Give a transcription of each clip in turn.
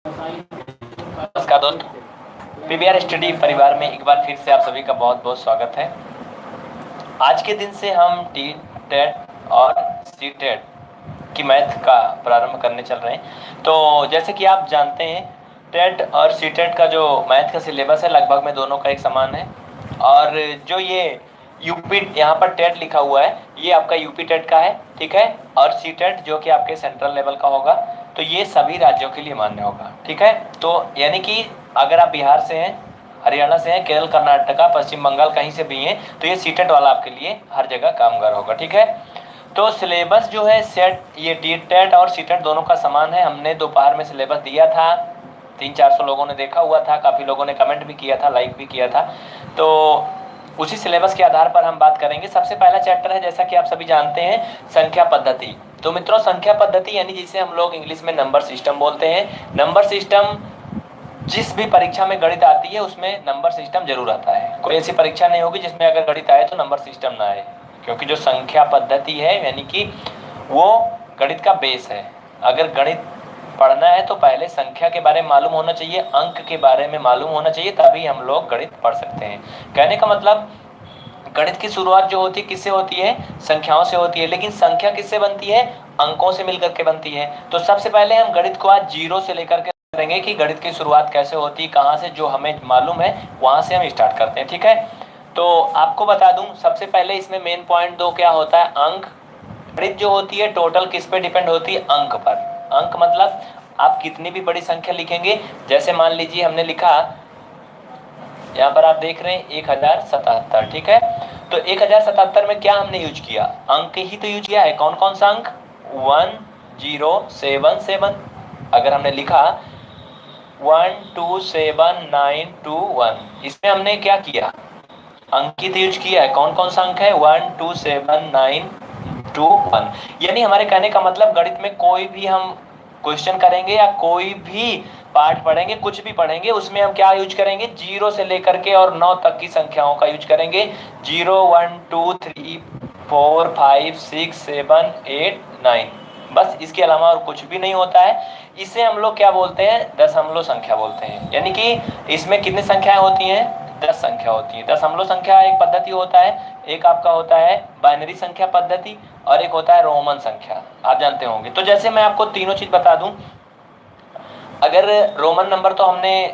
नमस्कार दोस्तों, PVR study परिवार में एक बार फिर से आप सभी का बहुत बहुत स्वागत है। आज के दिन से हम टी टेट और सी टेट की मैथ का प्रारंभ करने चल रहे हैं। तो जैसे कि आप जानते हैं, टेट और सी टेट का जो मैथ का सिलेबस है लगभग में दोनों का एक समान है। और जो ये यूपी यहाँ पर टेट लिखा हुआ है, ये आपका यूपी टेट का है, ठीक है। और सी टेट जो कि आपके सेंट्रल लेवल का होगा, तो ये सभी राज्यों के लिए मान्य होगा, ठीक है। तो यानी कि अगर आप बिहार से हैं, हरियाणा से हैं, केरल, कर्नाटका, पश्चिम बंगाल कहीं से भी हैं, तो ये सी टेट वाला आपके लिए हर जगह कामगार होगा, ठीक है। तो सिलेबस जो है सेट ये टी टेट और सी टेट दोनों का समान है। हमने दोपहर में सिलेबस दिया था, 300-400 लोगों ने देखा हुआ था, काफ़ी लोगों ने कमेंट भी किया था, लाइक भी किया था। तो उसी सिलेबस के आधार पर हम बात करेंगे। सबसे पहला चैप्टर है, जैसा कि आप सभी जानते हैं, संख्या पद्धति। तो मित्रों, संख्या पद्धति यानी जिसे हम लोग इंग्लिश में नंबर सिस्टम बोलते हैं। नंबर सिस्टम जिस भी परीक्षा में गणित आती है उसमें नंबर सिस्टम जरूर आता है। कोई ऐसी परीक्षा नहीं होगी जिसमें अगर गणित आए तो नंबर सिस्टम ना आए, क्योंकि जो संख्या पद्धति है यानी कि वो गणित का बेस है। अगर गणित पढ़ना है तो पहले संख्या के बारे में मालूम होना चाहिए, अंक के बारे में मालूम होना चाहिए, तभी हम लोग गणित पढ़ सकते हैं। कहने का मतलब, गणित की शुरुआत जो होती है किससे होती है? संख्याओं से होती है। लेकिन संख्या किससे बनती है? अंकों से मिलकर के बनती है। तो सबसे पहले हम गणित को आज जीरो से लेकर के करेंगे कि गणित की शुरुआत कैसे होती है, कहाँ से, जो हमें मालूम है वहां से हम स्टार्ट करते हैं, ठीक है। तो आपको बता दूं, सबसे पहले इसमें मेन पॉइंट दो क्या होता है? अंक। गणित जो होती है टोटल किस पे डिपेंड होती है? अंक पर। अंक मतलब आप कितनी भी बड़ी संख्या लिखेंगे, जैसे मान लीजिए हमने लिखा, यहाँ पर आप देख रहे हैं 1077, ठीक है। तो 1077 में क्या हमने यूज किया? अंक ही तो यूज किया है। कौन कौन सा अंक? 1077। अगर हमने लिखा 127921, इसमें हमने क्या किया? अंकित यूज किया है। कौन कौन सा अंक है? 127921। यानी हमारे कहने का मतलब, गणित में कोई भी हम क्वेश्चन करेंगे या कोई भी पार्ट पढ़ेंगे, कुछ भी पढ़ेंगे, उसमें हम क्या यूज करेंगे? जीरो से लेकर के और 9 तक की संख्याओं का यूज करेंगे। 0 1 2 3 4 5 6 7 8 9, बस इसके अलावा और कुछ भी नहीं होता है। इसे हम लोग क्या बोलते हैं? दशमलव संख्या बोलते हैं। यानी कि इसमें कितनी संख्याएं होती हैं? 10 संख्या होती है। दशमलव संख्या एक पद्धति होता है, एक आपका होता है बाइनरी संख्या पद्धति, और एक होता है रोमन संख्या, आप जानते होंगे। तो जैसे मैं आपको तीनों चीज बता दूं, अगर रोमन नंबर तो हमने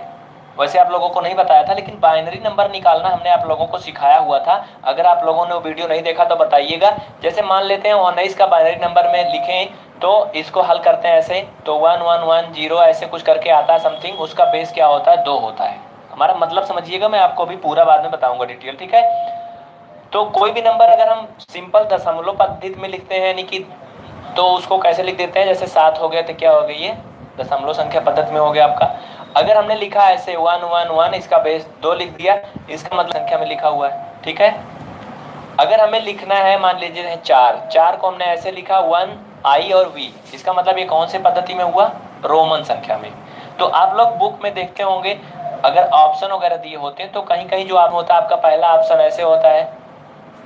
वैसे आप लोगों को नहीं बताया था, लेकिन बाइनरी नंबर निकालना हमने आप लोगों को सिखाया हुआ था। अगर आप लोगों ने वो वीडियो नहीं देखा तो बताइएगा। जैसे मान लेते हैं 19 का बाइनरी नंबर में लिखें, तो इसको हल करते हैं ऐसे, तो 1110 ऐसे कुछ करके आता है समथिंग। उसका बेस क्या होता है? 2 होता है। हमारा मतलब समझिएगा, मैं आपको अभी पूरा बाद में बताऊंगा डिटेल, ठीक है। तो कोई भी नंबर अगर हम सिंपल दशमलव पद्धति में लिखते हैं, यानी कि, तो उसको कैसे लिख देते हैं? जैसे 7 हो गया तो क्या हो गई? ये दशमलव संख्या पद्धति में हो गया आपका। अगर हमने लिखा ऐसे 111, इसका बेस 2 लिख दिया, इसका मतलब संख्या में लिखा हुआ है, ठीक है। अगर हमें लिखना है, मान लीजिए 4 को हमने ऐसे लिखा 1 I और V, इसका मतलब ये कौन से पद्धति में हुआ? रोमन संख्या में। तो आप लोग बुक में देखते होंगे, अगर ऑप्शन वगैरह दिए होते हैं तो कहीं कहीं जो आप होता है, आपका पहला ऑप्शन ऐसे होता है,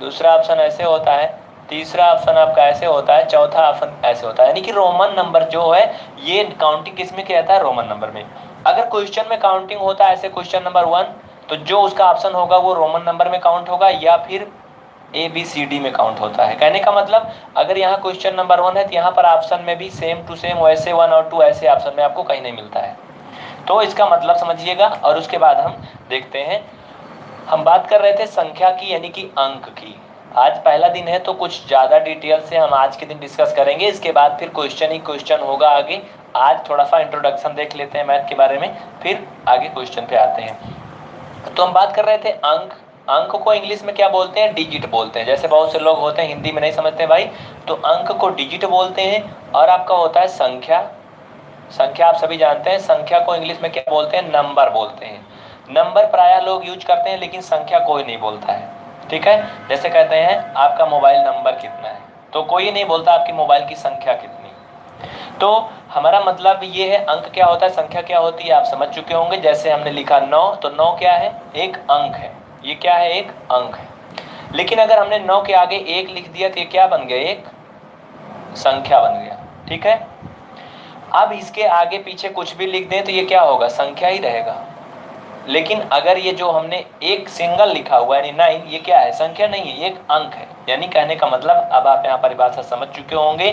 दूसरा ऑप्शन ऐसे होता है, तीसरा ऑप्शन आपका ऐसे होता है, चौथा ऑप्शन ऐसे होता है। यानी कि रोमन नंबर जो है, ये काउंटिंग किस में किया जाता है? रोमन नंबर में। अगर क्वेश्चन में काउंटिंग होता है ऐसे, क्वेश्चन नंबर 1, तो जो उसका ऑप्शन होगा वो रोमन नंबर में काउंट होगा, या फिर ABCD में काउंट होता है। कहने का मतलब, अगर यहाँ क्वेश्चन नंबर 1 है तो यहाँ पर ऑप्शन में भी सेम टू सेम वैसे 1 और 2 ऐसे ऑप्शन में आपको कहीं नहीं मिलता है। तो इसका मतलब समझिएगा। और उसके बाद हम देखते हैं, हम बात कर रहे थे संख्या की, यानी कि अंक की। आज पहला दिन है तो कुछ ज़्यादा डिटेल से हम आज के दिन डिस्कस करेंगे। इसके बाद फिर क्वेश्चन ही क्वेश्चन होगा आगे। आज थोड़ा सा इंट्रोडक्शन देख लेते हैं मैथ के बारे में, फिर आगे क्वेश्चन पे आते हैं। तो हम बात कर रहे थे अंक। अंक को इंग्लिश में क्या बोलते हैं? डिजिट बोलते हैं। जैसे बहुत से लोग होते हैं हिंदी में नहीं समझते भाई, तो अंक को डिजिट बोलते हैं। और आपका होता है संख्या। संख्या आप सभी जानते हैं, संख्या को इंग्लिश में क्या बोलते हैं? नंबर बोलते हैं। नंबर प्रायः लोग यूज करते हैं, लेकिन संख्या कोई नहीं बोलता है, ठीक है। जैसे कहते हैं आपका मोबाइल नंबर कितना है, तो कोई नहीं बोलता आपकी मोबाइल की संख्या कितनी। तो हमारा मतलब ये है, अंक क्या होता है, संख्या क्या होती है, आप समझ चुके होंगे। जैसे हमने लिखा 9, तो 9 क्या है? एक अंक है। ये क्या है? एक अंक है। लेकिन अगर हमने 9 के आगे 1 लिख दिया तो ये क्या बन गया? एक संख्या बन गया, ठीक है। अब इसके आगे पीछे कुछ भी लिख दें तो ये क्या होगा, संख्या ही रहेगा। लेकिन अगर ये जो हमने एक सिंगल लिखा हुआ है यानी 9, ये क्या है, संख्या नहीं है, ये एक अंक है। यानी कहने का मतलब अब आप यहाँ परिभाषा समझ चुके होंगे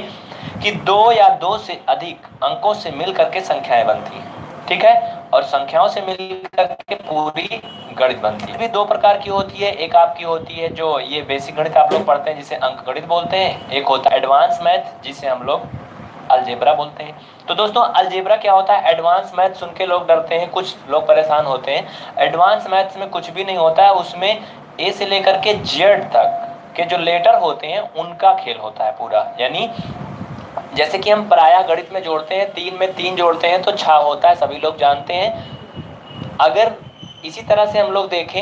कि 2 या 2 से अधिक अंकों से मिल करके संख्याएं बनती हैं, ठीक है, और संख्याओं से मिल करके पूरी गणित बनती है। भी 2 प्रकार की होती है, एक आपकी होती है जो ये बेसिक गणित आप लोग पढ़ते हैं जिसे अंक गणित बोलते हैं, एक होता है एडवांस मैथ जिसे हम लोग अलजेब्रा बोलते हैं। तो दोस्तों अलजेब्रा क्या होता है, एडवांस मैथ सुन के लोग डरते हैं, कुछ लोग परेशान होते हैं। एडवांस मैथ्स में कुछ भी नहीं होता है, उसमें ए से लेकर के जेड तक के जो लेटर होते हैं उनका खेल होता है पूरा। यानी जैसे कि हम प्रायः गणित में जोड़ते हैं, 3 में 3 जोड़ते हैं तो 6 होता है, सभी लोग जानते हैं। अगर इसी तरह से हम लोग देखें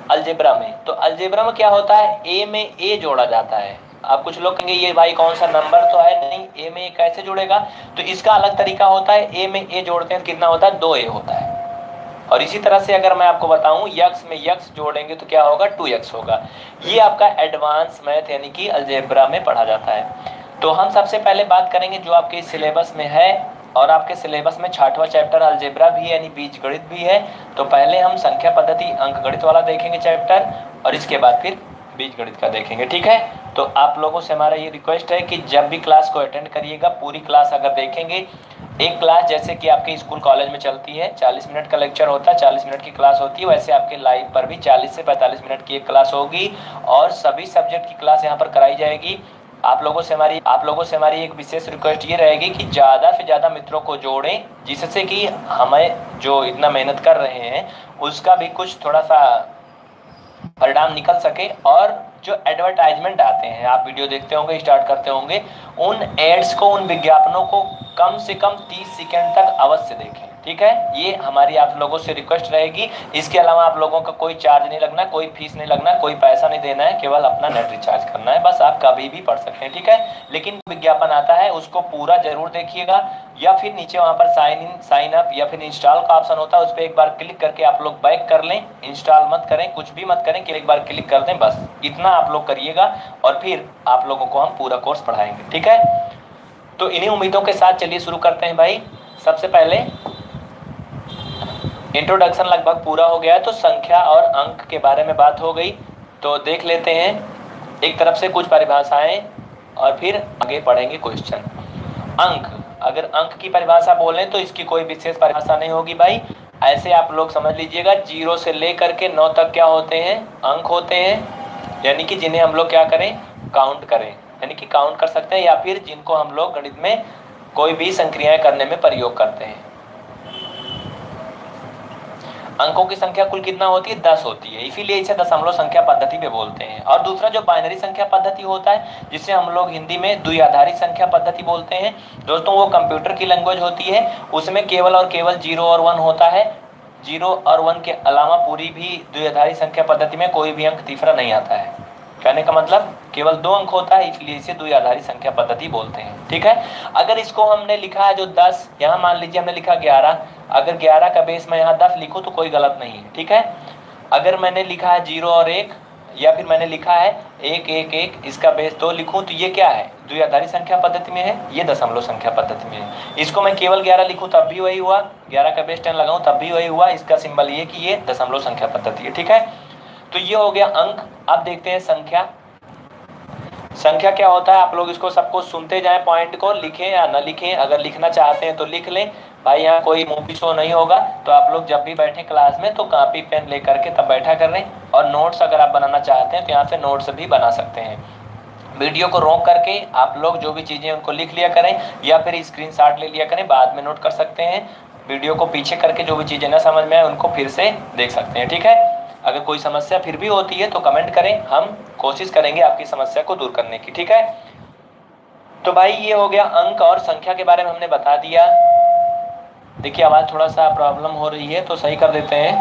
अलजेब्रा में, तो अलजेब्रा में क्या होता है, ए में ए जोड़ा जाता है। आप कुछ लोग कहेंगे ये भाई कौन सा नंबर तो है नहीं, ए में ए कैसे जुड़ेगा, तो इसका अलग तरीका होता है। ए में ए जोड़ते हैं तो कितना होता है, 2 ए होता है। और इसी तरह से अगर मैं आपको बताऊं यक्स में यक्स जोड़ेंगे तो क्या होगा, 2x होगा। ये आपका एडवांस मैथ यानी कि अलजेब्रा में पढ़ा जाता है। तो हम सबसे पहले बात करेंगे जो आपके सिलेबस में है, और आपके सिलेबस में 6वां चैप्टर अलजेब्रा भी है यानी बीजगणित भी है। तो पहले हम संख्या पद्धति अंक गणित वाला देखेंगे चैप्टर, और इसके बाद फिर बीजगणित का देखेंगे, ठीक है। तो आप लोगों से हमारा ये रिक्वेस्ट है कि जब भी क्लास को अटेंड करिएगा पूरी क्लास अगर देखेंगे, एक क्लास जैसे कि आपके स्कूल कॉलेज में चलती है 40 मिनट का लेक्चर होता है, 40 मिनट की क्लास होती है, वैसे आपके लाइव पर भी 40 से 45 मिनट की एक क्लास होगी और सभी सब्जेक्ट की क्लास यहाँ पर कराई जाएगी। आप लोगों से हमारी एक विशेष रिक्वेस्ट ये रहेगी कि ज़्यादा से ज़्यादा मित्रों को जोड़ें, जिससे कि हमें जो इतना मेहनत कर रहे हैं उसका भी कुछ थोड़ा सा परिणाम निकल सके। और जो एडवर्टाइजमेंट आते हैं, आप वीडियो देखते होंगे, स्टार्ट करते होंगे, उन एड्स को, उन विज्ञापनों को कम से कम 30 सेकंड तक अवश्य देखें, ठीक है। ये हमारी आप लोगों से रिक्वेस्ट रहेगी। इसके अलावा आप लोगों का कोई चार्ज नहीं लगना, कोई फीस नहीं लगना, कोई पैसा नहीं देना है, केवल अपना नेट रिचार्ज करना है, बस आप कभी भी पढ़ सकते हैं, ठीक है। लेकिन विज्ञापन आता है उसको पूरा जरूर देखिएगा, या फिर नीचे वहाँ पर साइन इन, साइन अप या फिर इंस्टॉल का ऑप्शन होता है, उस पर एक बार क्लिक करके आप लोग बैक कर लें। इंस्टॉल मत करें, कुछ भी मत करें, कि एक बार क्लिक कर दें, बस इतना आप लोग करिएगा और फिर आप लोगों को हम पूरा कोर्स पढ़ाएंगे, ठीक है। तो इन्हीं उम्मीदों के साथ चलिए शुरू करते हैं भाई। सबसे पहले इंट्रोडक्शन लगभग पूरा हो गया है, तो संख्या और अंक के बारे में बात हो गई। तो देख लेते हैं एक तरफ से कुछ परिभाषाएं और फिर आगे पढ़ेंगे क्वेश्चन। अंक, अगर अंक की परिभाषा बोलें तो इसकी कोई विशेष परिभाषा नहीं होगी भाई, ऐसे आप लोग समझ लीजिएगा 0 से लेकर के 9 तक क्या होते हैं, अंक होते हैं। यानी कि जिन्हें हम लोग क्या करें, काउंट करें, यानी कि काउंट कर सकते हैं, या फिर जिनको हम लोग गणित में कोई भी संक्रियाएं करने में प्रयोग करते हैं। अंकों की संख्या कुल कितना होती है, 10 होती है, इसीलिए इसे दशमलव संख्या पद्धति पे बोलते हैं। और दूसरा जो बाइनरी संख्या पद्धति होता है, जिसे हम लोग हिंदी में द्विआधारी संख्या पद्धति बोलते हैं दोस्तों, वो कंप्यूटर की लैंग्वेज होती है। उसमें केवल और केवल 0 और 1 होता है। 0 और 1 के अलावा पूरी भी द्विआधारी संख्या पद्धति में कोई भी अंक तीसरा नहीं आता है। कहने का मतलब केवल 2 अंक होता है, इसलिए इसे द्विआधारी संख्या पद्धति बोलते हैं, ठीक है। अगर इसको हमने लिखा है जो 10, यहाँ मान लीजिए हमने लिखा 11, अगर 11 का बेस मैं यहाँ 10 लिखूँ तो कोई गलत नहीं है, ठीक है। अगर मैंने लिखा है 0 और 1, या फिर मैंने लिखा है 1 1 1, इसका बेस 2 लिखूँ तो ये क्या है, द्विआधारी संख्या पद्धति में है, ये दशमलव संख्या पद्धति में है। इसको मैं केवल 11 लिखूँ तब भी वही हुआ, 11 का बेस 10 लगाऊँ तब भी वही हुआ, इसका सिंबल ये कि ये दशमलव संख्या पद्धति है, ठीक है। तो ये हो गया अंक। अब देखते हैं संख्या। संख्या क्या होता है, आप लोग इसको सबको सुनते जाएं, पॉइंट को लिखें या न लिखें, अगर लिखना चाहते हैं तो लिख लें भाई, यहाँ कोई मूवी शो नहीं होगा, तो आप लोग जब भी बैठे क्लास में तो कॉपी पेन लेकर के तब बैठा कर रहे हैं। और नोट्स अगर आप बनाना चाहते हैं तो यहाँ से नोट्स भी बना सकते हैं। वीडियो को रोक करके आप लोग जो भी चीज़ें उनको लिख लिया करें, या फिर स्क्रीनशॉट ले लिया करें, बाद में नोट कर सकते हैं। वीडियो को पीछे करके जो भी चीज़ें ना समझ में आए उनको फिर से देख सकते हैं, ठीक है। अगर कोई समस्या फिर भी होती है तो कमेंट करें, हम कोशिश करेंगे आपकी समस्या को दूर करने की, ठीक है। तो भाई ये हो गया अंक और संख्या के बारे में हमने बता दिया। देखिए आवाज़ थोड़ा सा प्रॉब्लम हो रही है तो सही कर देते हैं।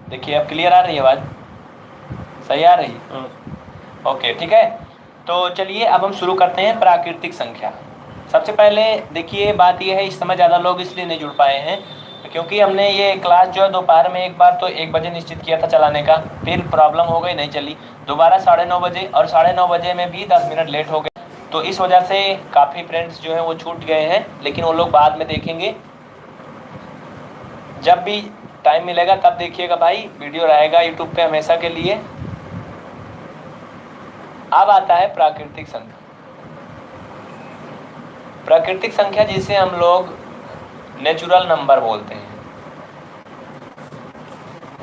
देखिए अब क्लियर आ रही है आवाज़, सही आ रही, ओके, ठीक है। तो चलिए अब हम शुरू करते हैं प्राकृतिक संख्या। सबसे पहले देखिए बात यह है, इस समय ज़्यादा लोग इसलिए नहीं जुड़ पाए हैं क्योंकि हमने ये क्लास जो है दोपहर में एक बार तो 1 बजे निश्चित किया था चलाने का, फिर प्रॉब्लम हो गई, नहीं चली, दोबारा 9:30 बजे, और 9:30 बजे में भी 10 मिनट लेट हो गए। तो इस वजह से काफ़ी फ्रेंड्स जो हैं वो छूट गए हैं, लेकिन वो लोग बाद में देखेंगे। जब भी टाइम मिलेगा तब देखिएगा भाई, वीडियो रहेगा यूट्यूब पे हमेशा के लिए। अब आता है प्राकृतिक संख्या। प्राकृतिक संख्या जिसे हम लोग नेचुरल नंबर बोलते हैं,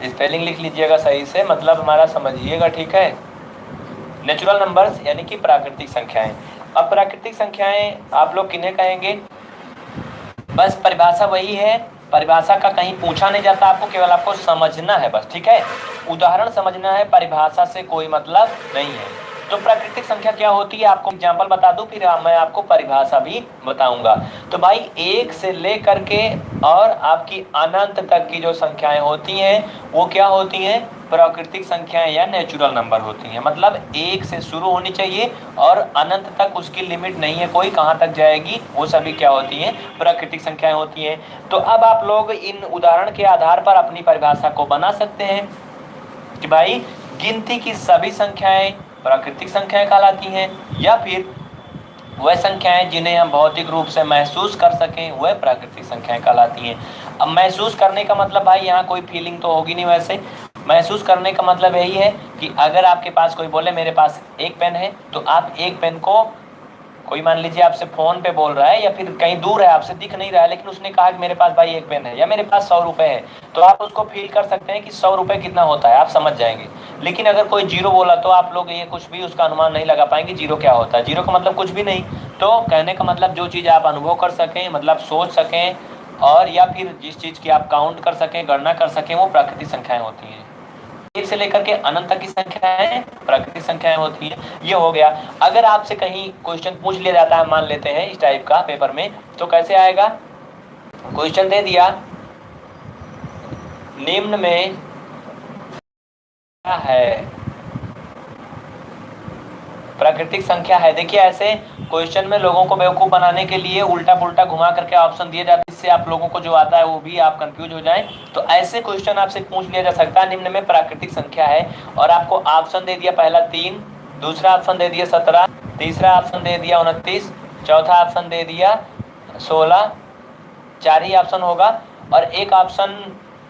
स्पेलिंग लिख लीजिएगा सही से, मतलब हमारा समझिएगा, ठीक है। नेचुरल नंबर्स यानी कि प्राकृतिक संख्याएं। अब प्राकृतिक संख्याएं आप लोग किन्हें कहेंगे? बस परिभाषा वही है, परिभाषा का कहीं पूछा नहीं जाता आपको, केवल आपको समझना है बस, ठीक है। उदाहरण समझना है, परिभाषा से कोई मतलब नहीं है। तो प्राकृतिक संख्या क्या होती है आपको एग्जाम्पल बता दूं, फिर मैं आपको परिभाषा भी बताऊंगा। तो भाई 1 से लेकर के और आपकी अनंत तक की जो संख्याएं होती हैं वो क्या होती हैं? प्राकृतिक संख्याएं या नेचुरल नंबर होती हैं। मतलब 1 से शुरू होनी चाहिए और अनंत तक उसकी लिमिट नहीं है कोई, कहाँ तक जाएगी, वो सभी क्या होती हैं? प्राकृतिक संख्याएं होती हैं। तो अब आप लोग इन उदाहरण के आधार पर अपनी परिभाषा को बना सकते हैं कि भाई गिनती की सभी संख्याएं प्राकृतिक संख्याएं कहलाती हैं, या फिर वह संख्याएं जिन्हें हम भौतिक रूप से महसूस कर सकें वह प्राकृतिक संख्याएं कहलाती हैं। अब महसूस करने का मतलब भाई यहाँ कोई फीलिंग तो होगी नहीं, वैसे महसूस करने का मतलब यही है कि अगर आपके पास कोई बोले मेरे पास एक पेन है, तो आप एक पेन को, कोई मान लीजिए आपसे फोन पे बोल रहा है या फिर कहीं दूर है, आपसे दिख नहीं रहा है, लेकिन उसने कहा कि मेरे पास भाई एक पेन है या मेरे पास 100 रुपए है, तो आप उसको फील कर सकते हैं कि 100 रुपए कितना होता है, आप समझ जाएंगे। लेकिन अगर कोई जीरो बोला तो आप लोग ये कुछ भी उसका अनुमान नहीं लगा पाएंगे जीरो क्या होता है। जीरो का मतलब कुछ भी नहीं। तो कहने का मतलब जो चीज़ आप अनुभव कर सकें, मतलब सोच सकें, और या फिर जिस चीज़ की आप काउंट कर सकें, गणना कर सकें, वो प्राकृतिक संख्याएं होती हैं। 1 से लेकर के अनंत तक की संख्याएं प्राकृतिक संख्याएं होती हैं। ये हो गया। अगर आपसे कहीं क्वेश्चन पूछ लिया जाता है, मान लेते हैं इस टाइप का पेपर में, तो कैसे आएगा? क्वेश्चन दे दिया, निम्न में क्या है प्राकृतिक संख्या है। देखिए ऐसे क्वेश्चन में लोगों को बेवकूफ़ बनाने के लिए उल्टा पुल्टा घुमा करके ऑप्शन दिए जाते हैं, इससे आप लोगों को जो आता है वो भी आप कंफ्यूज हो जाएं। तो ऐसे क्वेश्चन आपसे पूछ लिया जा सकता है, निम्न में प्राकृतिक संख्या है, और आपको ऑप्शन दे दिया, पहला 3, दूसरा ऑप्शन दे दिया 17, तीसरा ऑप्शन दे दिया 29, चौथा ऑप्शन दे दिया 16, 4 ही ऑप्शन होगा। और एक ऑप्शन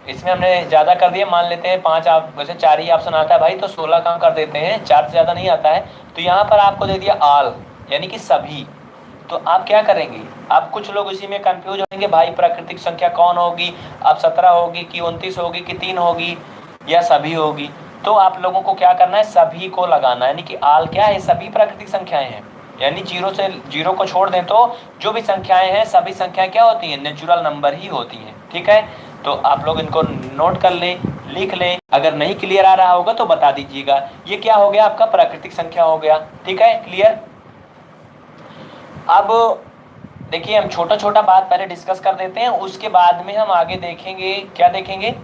इसमें हमने ज़्यादा कर दिया, मान लेते हैं 5, आप वैसे 4 ही ऑप्शन आता है भाई, तो 16 कम कर देते हैं, 4 से ज़्यादा नहीं आता है। तो यहाँ पर आपको दे दिया ऑल, यानी कि सभी। तो आप क्या करेंगे? आप कुछ लोग इसी में कंफ्यूज होंगे, भाई प्राकृतिक संख्या कौन होगी, अब 17 होगी कि 29 होगी कि 3 होगी या सभी होगी। तो आप लोगों को क्या करना है? सभी को लगाना, यानी कि ऑल क्या है? सभी प्राकृतिक संख्याएं हैं, यानी जीरो को छोड़ दें तो जो भी संख्याएं हैं सभी संख्याएं क्या होती हैं? नेचुरल नंबर ही होती हैं, ठीक है। तो आप लोग इनको नोट कर लें, लिख लें। अगर नहीं क्लियर आ रहा होगा तो बता दीजिएगा। ये क्या हो गया? आपका प्राकृतिक संख्या हो गया, ठीक है, क्लियर। अब देखिए हम छोटा छोटा बात पहले डिस्कस कर देते हैं, उसके बाद में हम आगे देखेंगे, क्या देखेंगे?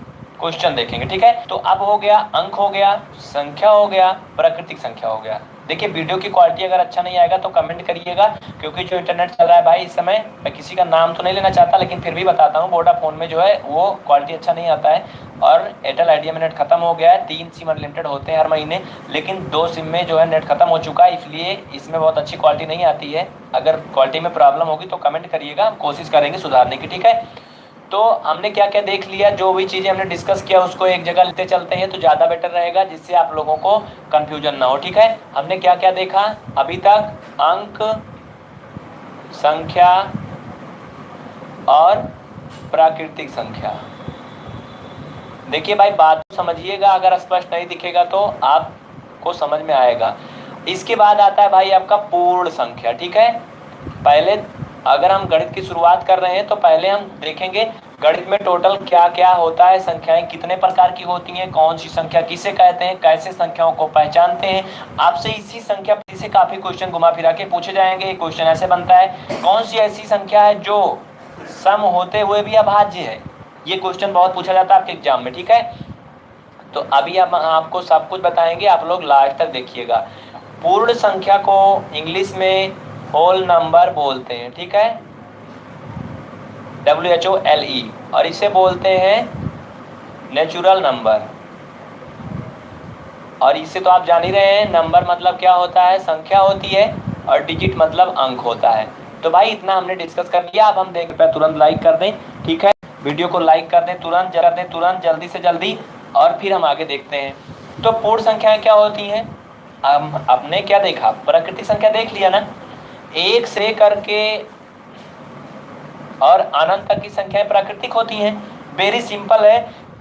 क्वेश्चन देखेंगे, ठीक है। तो अब हो गया अंक, हो गया संख्या, हो गया प्राकृतिक संख्या, हो गया। देखिए वीडियो की क्वालिटी अगर अच्छा नहीं आएगा तो कमेंट करिएगा, क्योंकि जो इंटरनेट चल रहा है भाई इस समय, मैं किसी का नाम तो नहीं लेना चाहता लेकिन फिर भी बताता हूँ, वोडाफोन में जो है वो क्वालिटी अच्छा नहीं आता है, और एयरटेल आइडिया में नेट खत्म हो गया है। 3 सिम अनलिमिटेड होते हैं हर महीने, लेकिन 2 सिम में जो है नेट खत्म हो चुका है, इसलिए इसमें बहुत अच्छी क्वालिटी नहीं आती है। अगर क्वालिटी में प्रॉब्लम होगी तो कमेंट करिएगा, हम कोशिश करेंगे सुधारने की, ठीक है। तो हमने क्या क्या देख लिया, जो भी चीज़ें हमने डिस्कस किया उसको एक जगह लेते चलते हैं तो ज़्यादा बेटर रहेगा, जिससे आप लोगों को कंफ्यूजन ना हो, ठीक है। हमने क्या क्या देखा अभी तक? अंक, संख्या और प्राकृतिक संख्या। देखिए भाई बात समझिएगा, अगर स्पष्ट नहीं दिखेगा तो आपको समझ में आएगा। इसके बाद आता है भाई आपका पूर्ण संख्या, ठीक है। पहले अगर हम गणित की शुरुआत कर रहे हैं तो पहले हम देखेंगे गणित में टोटल क्या क्या होता है, संख्याएं कितने प्रकार की होती हैं, कौन सी संख्या किसे कहते हैं, कैसे संख्याओं को पहचानते हैं। आपसे इसी संख्या से काफी क्वेश्चन घुमा फिरा के पूछे जाएंगे। क्वेश्चन ऐसे बनता है, कौन सी ऐसी संख्या है जो सम होते हुए भी अभाज्य है। ये क्वेश्चन बहुत पूछा जाता है आपके एग्जाम में, ठीक है। तो अभी हम आपको सब कुछ बताएंगे, आप लोग लास्ट तक देखिएगा। पूर्ण संख्या को इंग्लिश में होल नंबर बोलते हैं, ठीक है, WHOLE, और इसे बोलते हैं नेचुरल नंबर। और इसे तो आप जान ही रहे हैं, नंबर मतलब क्या होता है? संख्या होती है, और डिजिट मतलब अंक होता है। तो भाई इतना हमने डिस्कस कर लिया। अब हम देख पे तुरंत लाइक कर दें, ठीक है, वीडियो को लाइक कर दें तुरंत, जरा दें तुरंत, जल्दी से जल्दी, और फिर हम आगे देखते हैं। तो पूर्ण संख्याएं क्या होती हैं? आपने क्या देखा, प्राकृतिक संख्या देख लिया ना, एक से करके और अनंत तक की संख्याएं प्राकृतिक होती हैं। वेरी सिंपल है,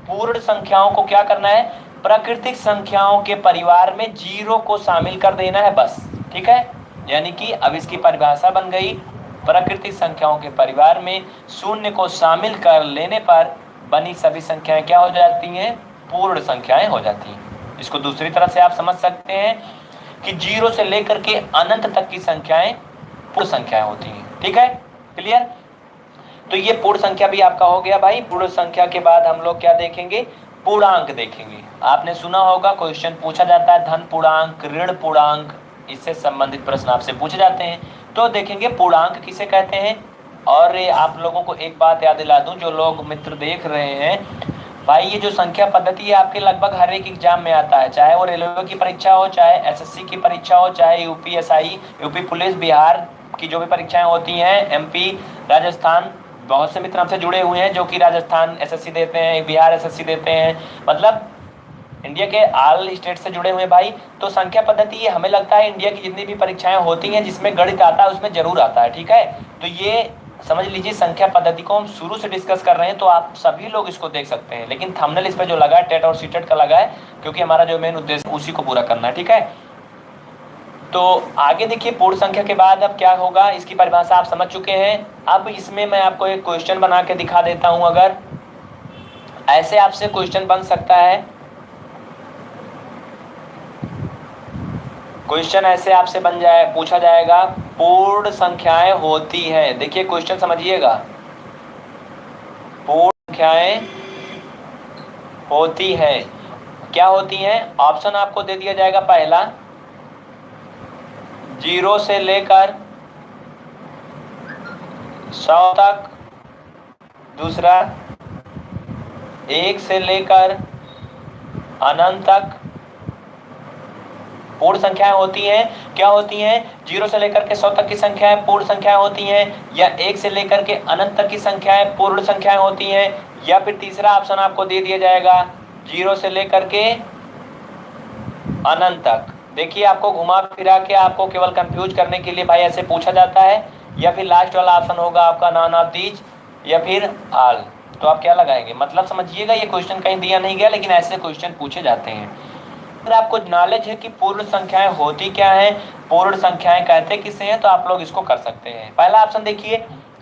पूर्ण संख्याओं को क्या करना है, प्राकृतिक संख्याओं के परिवार में जीरो को शामिल कर देना है बस, ठीक है। यानी कि अब इसकी परिभाषा बन गई, प्राकृतिक संख्याओं के परिवार में शून्य को शामिल कर लेने पर बनी सभी संख्याएं क्या हो जाती हैं, पूर्ण संख्याएं हो जाती हैं। इसको दूसरी तरह से आप समझ सकते हैं कि जीरो से लेकर के अनंत तक की संख्याएं पूर्ण संख्याएं होती हैं, ठीक है, क्लियर। तो ये पूर्ण संख्या भी आपका हो गया भाई। पूर्ण संख्या के बाद हम लोग क्या देखेंगे, पूर्णांक देखेंगे। आपने सुना होगा क्वेश्चन पूछा जाता है धन पूर्णांक, ऋण पूर्णांक, इससे संबंधित प्रश्न आपसे पूछे जाते हैं। तो देखेंगे पूर्णांक किसे कहते हैं। और आप लोगों को एक बात याद दिला दूं, जो लोग मित्र देख रहे हैं भाई, ये जो संख्या पद्धति है आपके लगभग हर एक एग्जाम में आता है, चाहे वो रेलवे की परीक्षा हो, चाहे एसएससी की परीक्षा हो, चाहे यूपीएसआई, यूपी पुलिस, बिहार की जो भी परीक्षाएं होती हैं, एमपी, राजस्थान, बहुत से मित्र हमसे जुड़े हुए हैं जो कि राजस्थान एसएससी देते हैं, बिहार एसएससी देते हैं, मतलब इंडिया के ऑल स्टेट से जुड़े हुए भाई। तो संख्या पद्धति ये हमें लगता है इंडिया की जितनी भी परीक्षाएं होती हैं जिसमें गणित आता है उसमें जरूर आता है, ठीक है। तो ये समझ लीजिए संख्या पद्धति को हम शुरू से डिस्कस कर रहे हैं, तो आप सभी लोग इसको देख सकते हैं। लेकिन थंबनेल इस पर जो लगा है टेट और सीटेट का लगा है, क्योंकि हमारा जो मेन उद्देश्य उसी को पूरा करना है, ठीक है। तो आगे देखिए, पूर्ण संख्या के बाद अब क्या होगा, इसकी परिभाषा आप समझ चुके हैं। अब इसमें मैं आपको एक क्वेश्चन बना के दिखा देता हूं। अगर ऐसे आपसे क्वेश्चन बन सकता है, क्वेश्चन ऐसे आपसे बन जाए, पूछा जाएगा पूर्ण संख्याएं होती हैं। देखिए क्वेश्चन समझिएगा, पूर्ण संख्याएं होती हैं, क्या होती हैं? ऑप्शन आपको दे दिया जाएगा, पहला 0 से लेकर 100 तक, दूसरा 1 से लेकर अनंत तक पूर्ण संख्याएं होती हैं। क्या होती हैं? 0 से लेकर के 100 तक की संख्याएं पूर्ण संख्याएं होती हैं, या 1 से लेकर के अनंत तक की संख्याएं पूर्ण संख्याएं होती हैं, या फिर तीसरा ऑप्शन आपको दे दिया जाएगा 0 से लेकर के अनंत तक। देखिए आपको घुमा फिरा के आपको केवल कंफ्यूज करने के लिए भाई ऐसे पूछा जाता है, या फिर लास्ट वाला ऑप्शन होगा आपका नॉन ऑफ दीज, या फिर ऑल। तो आप क्या लगाएंगे, मतलब समझिएगा ये क्वेश्चन कहीं दिया नहीं गया, लेकिन ऐसे क्वेश्चन पूछे जाते हैं। अगर आपको नॉलेज है कि पूर्ण संख्याएं होती क्या हैं, पूर्ण संख्याएं कहते किसे हैं, तो आप लोग इसको कर सकते हैं। पहला ऑप्शन देखिए,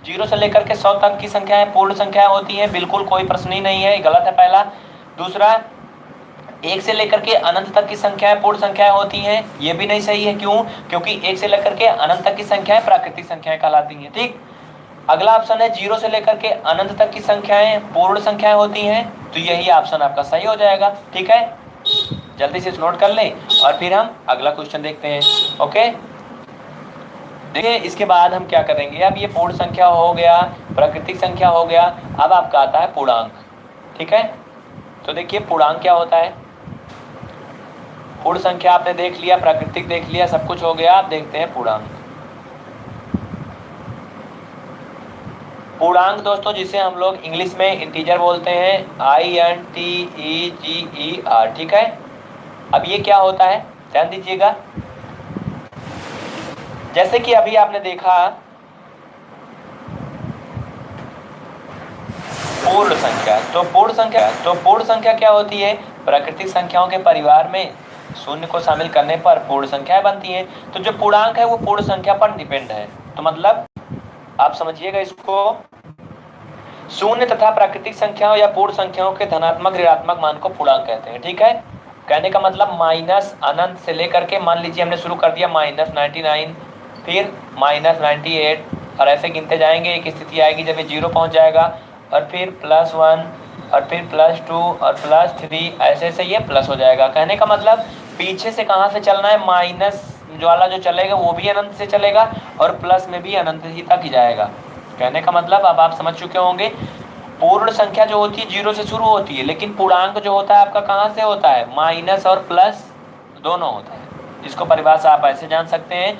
0 से लेकर के 100 तक की संख्याएं पूर्ण संख्याएं होती हैं, बिल्कुल कोई प्रश्न ही नहीं है, गलत है पहला। दूसरा, 1 से लेकर के अनंत तक की संख्याएं पूर्ण संख्याएं होती हैं, ये भी नहीं सही है। क्यों? क्योंकि 1 से लेकर के अनंत तक की संख्याएं प्राकृतिक संख्याएं कहलाती हैं, ठीक। अगला ऑप्शन है 0 से लेकर के अनंत तक की संख्याएं पूर्ण संख्याएं होती हैं, तो यही ऑप्शन आपका सही हो जाएगा, ठीक है। जल्दी से नोट कर लें और फिर हम अगला क्वेश्चन देखते हैं, ओके। देखिए इसके बाद हम क्या करेंगे, अब ये पूर्ण संख्या हो गया, प्राकृतिक संख्या हो गया, अब आपका आता है पूर्णांक, ठीक है। तो देखिए पूर्णांक क्या होता है। पूर्ण संख्या आपने देख लिया, प्राकृतिक देख लिया, सब कुछ हो गया, आप देखते हैं पूर्णांक। पूर्णांक दोस्तों जिसे हम लोग इंग्लिश में इंटीजर बोलते हैं, INTEGER, ठीक है। अब ये क्या होता है, ध्यान दीजिएगा। जैसे कि अभी आपने देखा पूर्ण संख्या, तो पूर्ण संख्या क्या होती है, प्राकृतिक संख्याओं के परिवार में शून्य को शामिल करने पर पूर्ण संख्याएं बनती हैं। तो जो पूर्णांक है वो पूर्ण संख्या पर डिपेंड है। तो मतलब आप समझिएगा इसको, शून्य तथा प्राकृतिक संख्याओं या पूर्ण संख्याओं के धनात्मक ऋणात्मक मान को पूर्णांक कहते हैं, ठीक है। कहने का मतलब माइनस अनंत से लेकर के, मान लीजिए हमने शुरू कर दिया -99, फिर -98, और ऐसे गिनते जाएंगे। एक स्थिति आएगी जब ये 0 पहुंच जाएगा, और फिर +1, और फिर +2 और +3, ऐसे से ये प्लस हो जाएगा। कहने का मतलब पीछे से कहाँ से चलना है, माइनस जो वाला जो चलेगा वो भी अनंत से चलेगा, और प्लस में भी अनंत ही तक ही जाएगा। कहने का मतलब अब आप समझ चुके होंगे, पूर्ण संख्या जो होती है 0 से शुरू होती है, लेकिन पूर्णांक जो होता है आपका कहाँ से होता है, माइनस और प्लस दोनों होता है। इसको परिभाषा आप ऐसे जान सकते हैं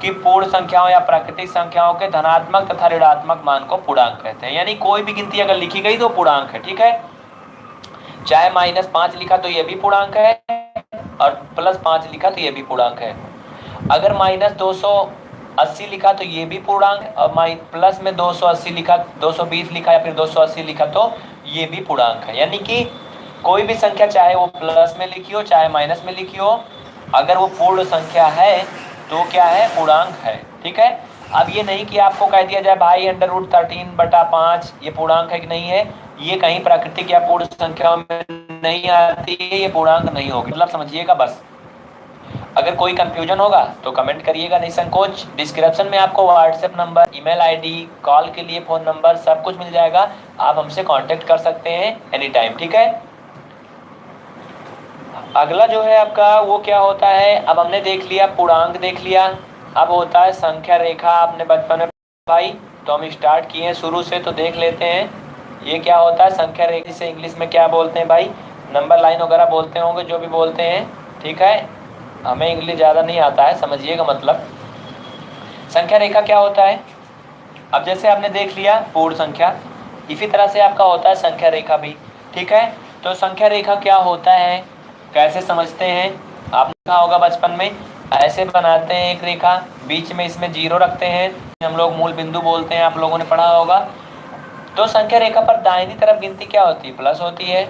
कि पूर्ण संख्याओं या प्राकृतिक संख्याओं के धनात्मक तथा ऋणात्मक मान को पूर्णांक कहते हैं। यानी कोई भी गिनती अगर लिखी गई तो पूर्णांक है, ठीक है। चाहे -5 लिखा तो ये भी पूर्णांक है और +5 लिखा तो ये भी पूर्णांक है। अगर -280 लिखा तो ये भी पूर्णांक है और प्लस में 280 लिखा, 220 लिखा या फिर 280 लिखा तो ये भी पूर्णांक है। यानी कि कोई भी संख्या चाहे वो प्लस में लिखी हो चाहे माइनस में लिखी हो, अगर वो पूर्ण संख्या है तो क्या है, पूर्णांक है, ठीक है। अब ये नहीं कि आपको कह दिया जाए भाई √13/5 ये पूर्णांक है कि नहीं है, ये कहीं प्राकृतिक या पूर्ण संख्याओं में नहीं आती है, ये पूर्णांक नहीं होगी, मतलब समझिएगा बस। अगर कोई कंफ्यूजन होगा तो कमेंट करिएगा, नहीं संकोच। डिस्क्रिप्शन में आपको WhatsApp number, email ID, call के लिए फ़ोन नंबर सब कुछ मिल जाएगा, आप हमसे कांटेक्ट कर सकते हैं एनी टाइम, ठीक है। अगला जो है आपका वो क्या होता है, अब हमने देख लिया पूर्णांक देख लिया, अब होता है संख्या रेखा। आपने बचपन में भाई तो हम स्टार्ट किए हैं शुरू से, तो देख लेते हैं ये क्या होता है संख्या रेखा। से इंग्लिश में क्या बोलते हैं भाई, नंबर लाइन वगैरह बोलते होंगे, जो भी बोलते हैं, ठीक है। हमें इंग्लिश ज़्यादा नहीं आता है, समझिएगा मतलब। संख्या रेखा क्या होता है, अब जैसे आपने देख लिया पूर्ण संख्या, इसी तरह से आपका होता है संख्या रेखा भी, ठीक है। तो संख्या रेखा क्या होता है, कैसे समझते हैं, आपने देखा होगा बचपन में, ऐसे बनाते हैं एक रेखा, बीच में इसमें 0 रखते हैं, हम लोग मूल बिंदु बोलते हैं, आप लोगों ने पढ़ा होगा। तो संख्या रेखा पर दाहिनी तरफ गिनती क्या होती है, प्लस होती है,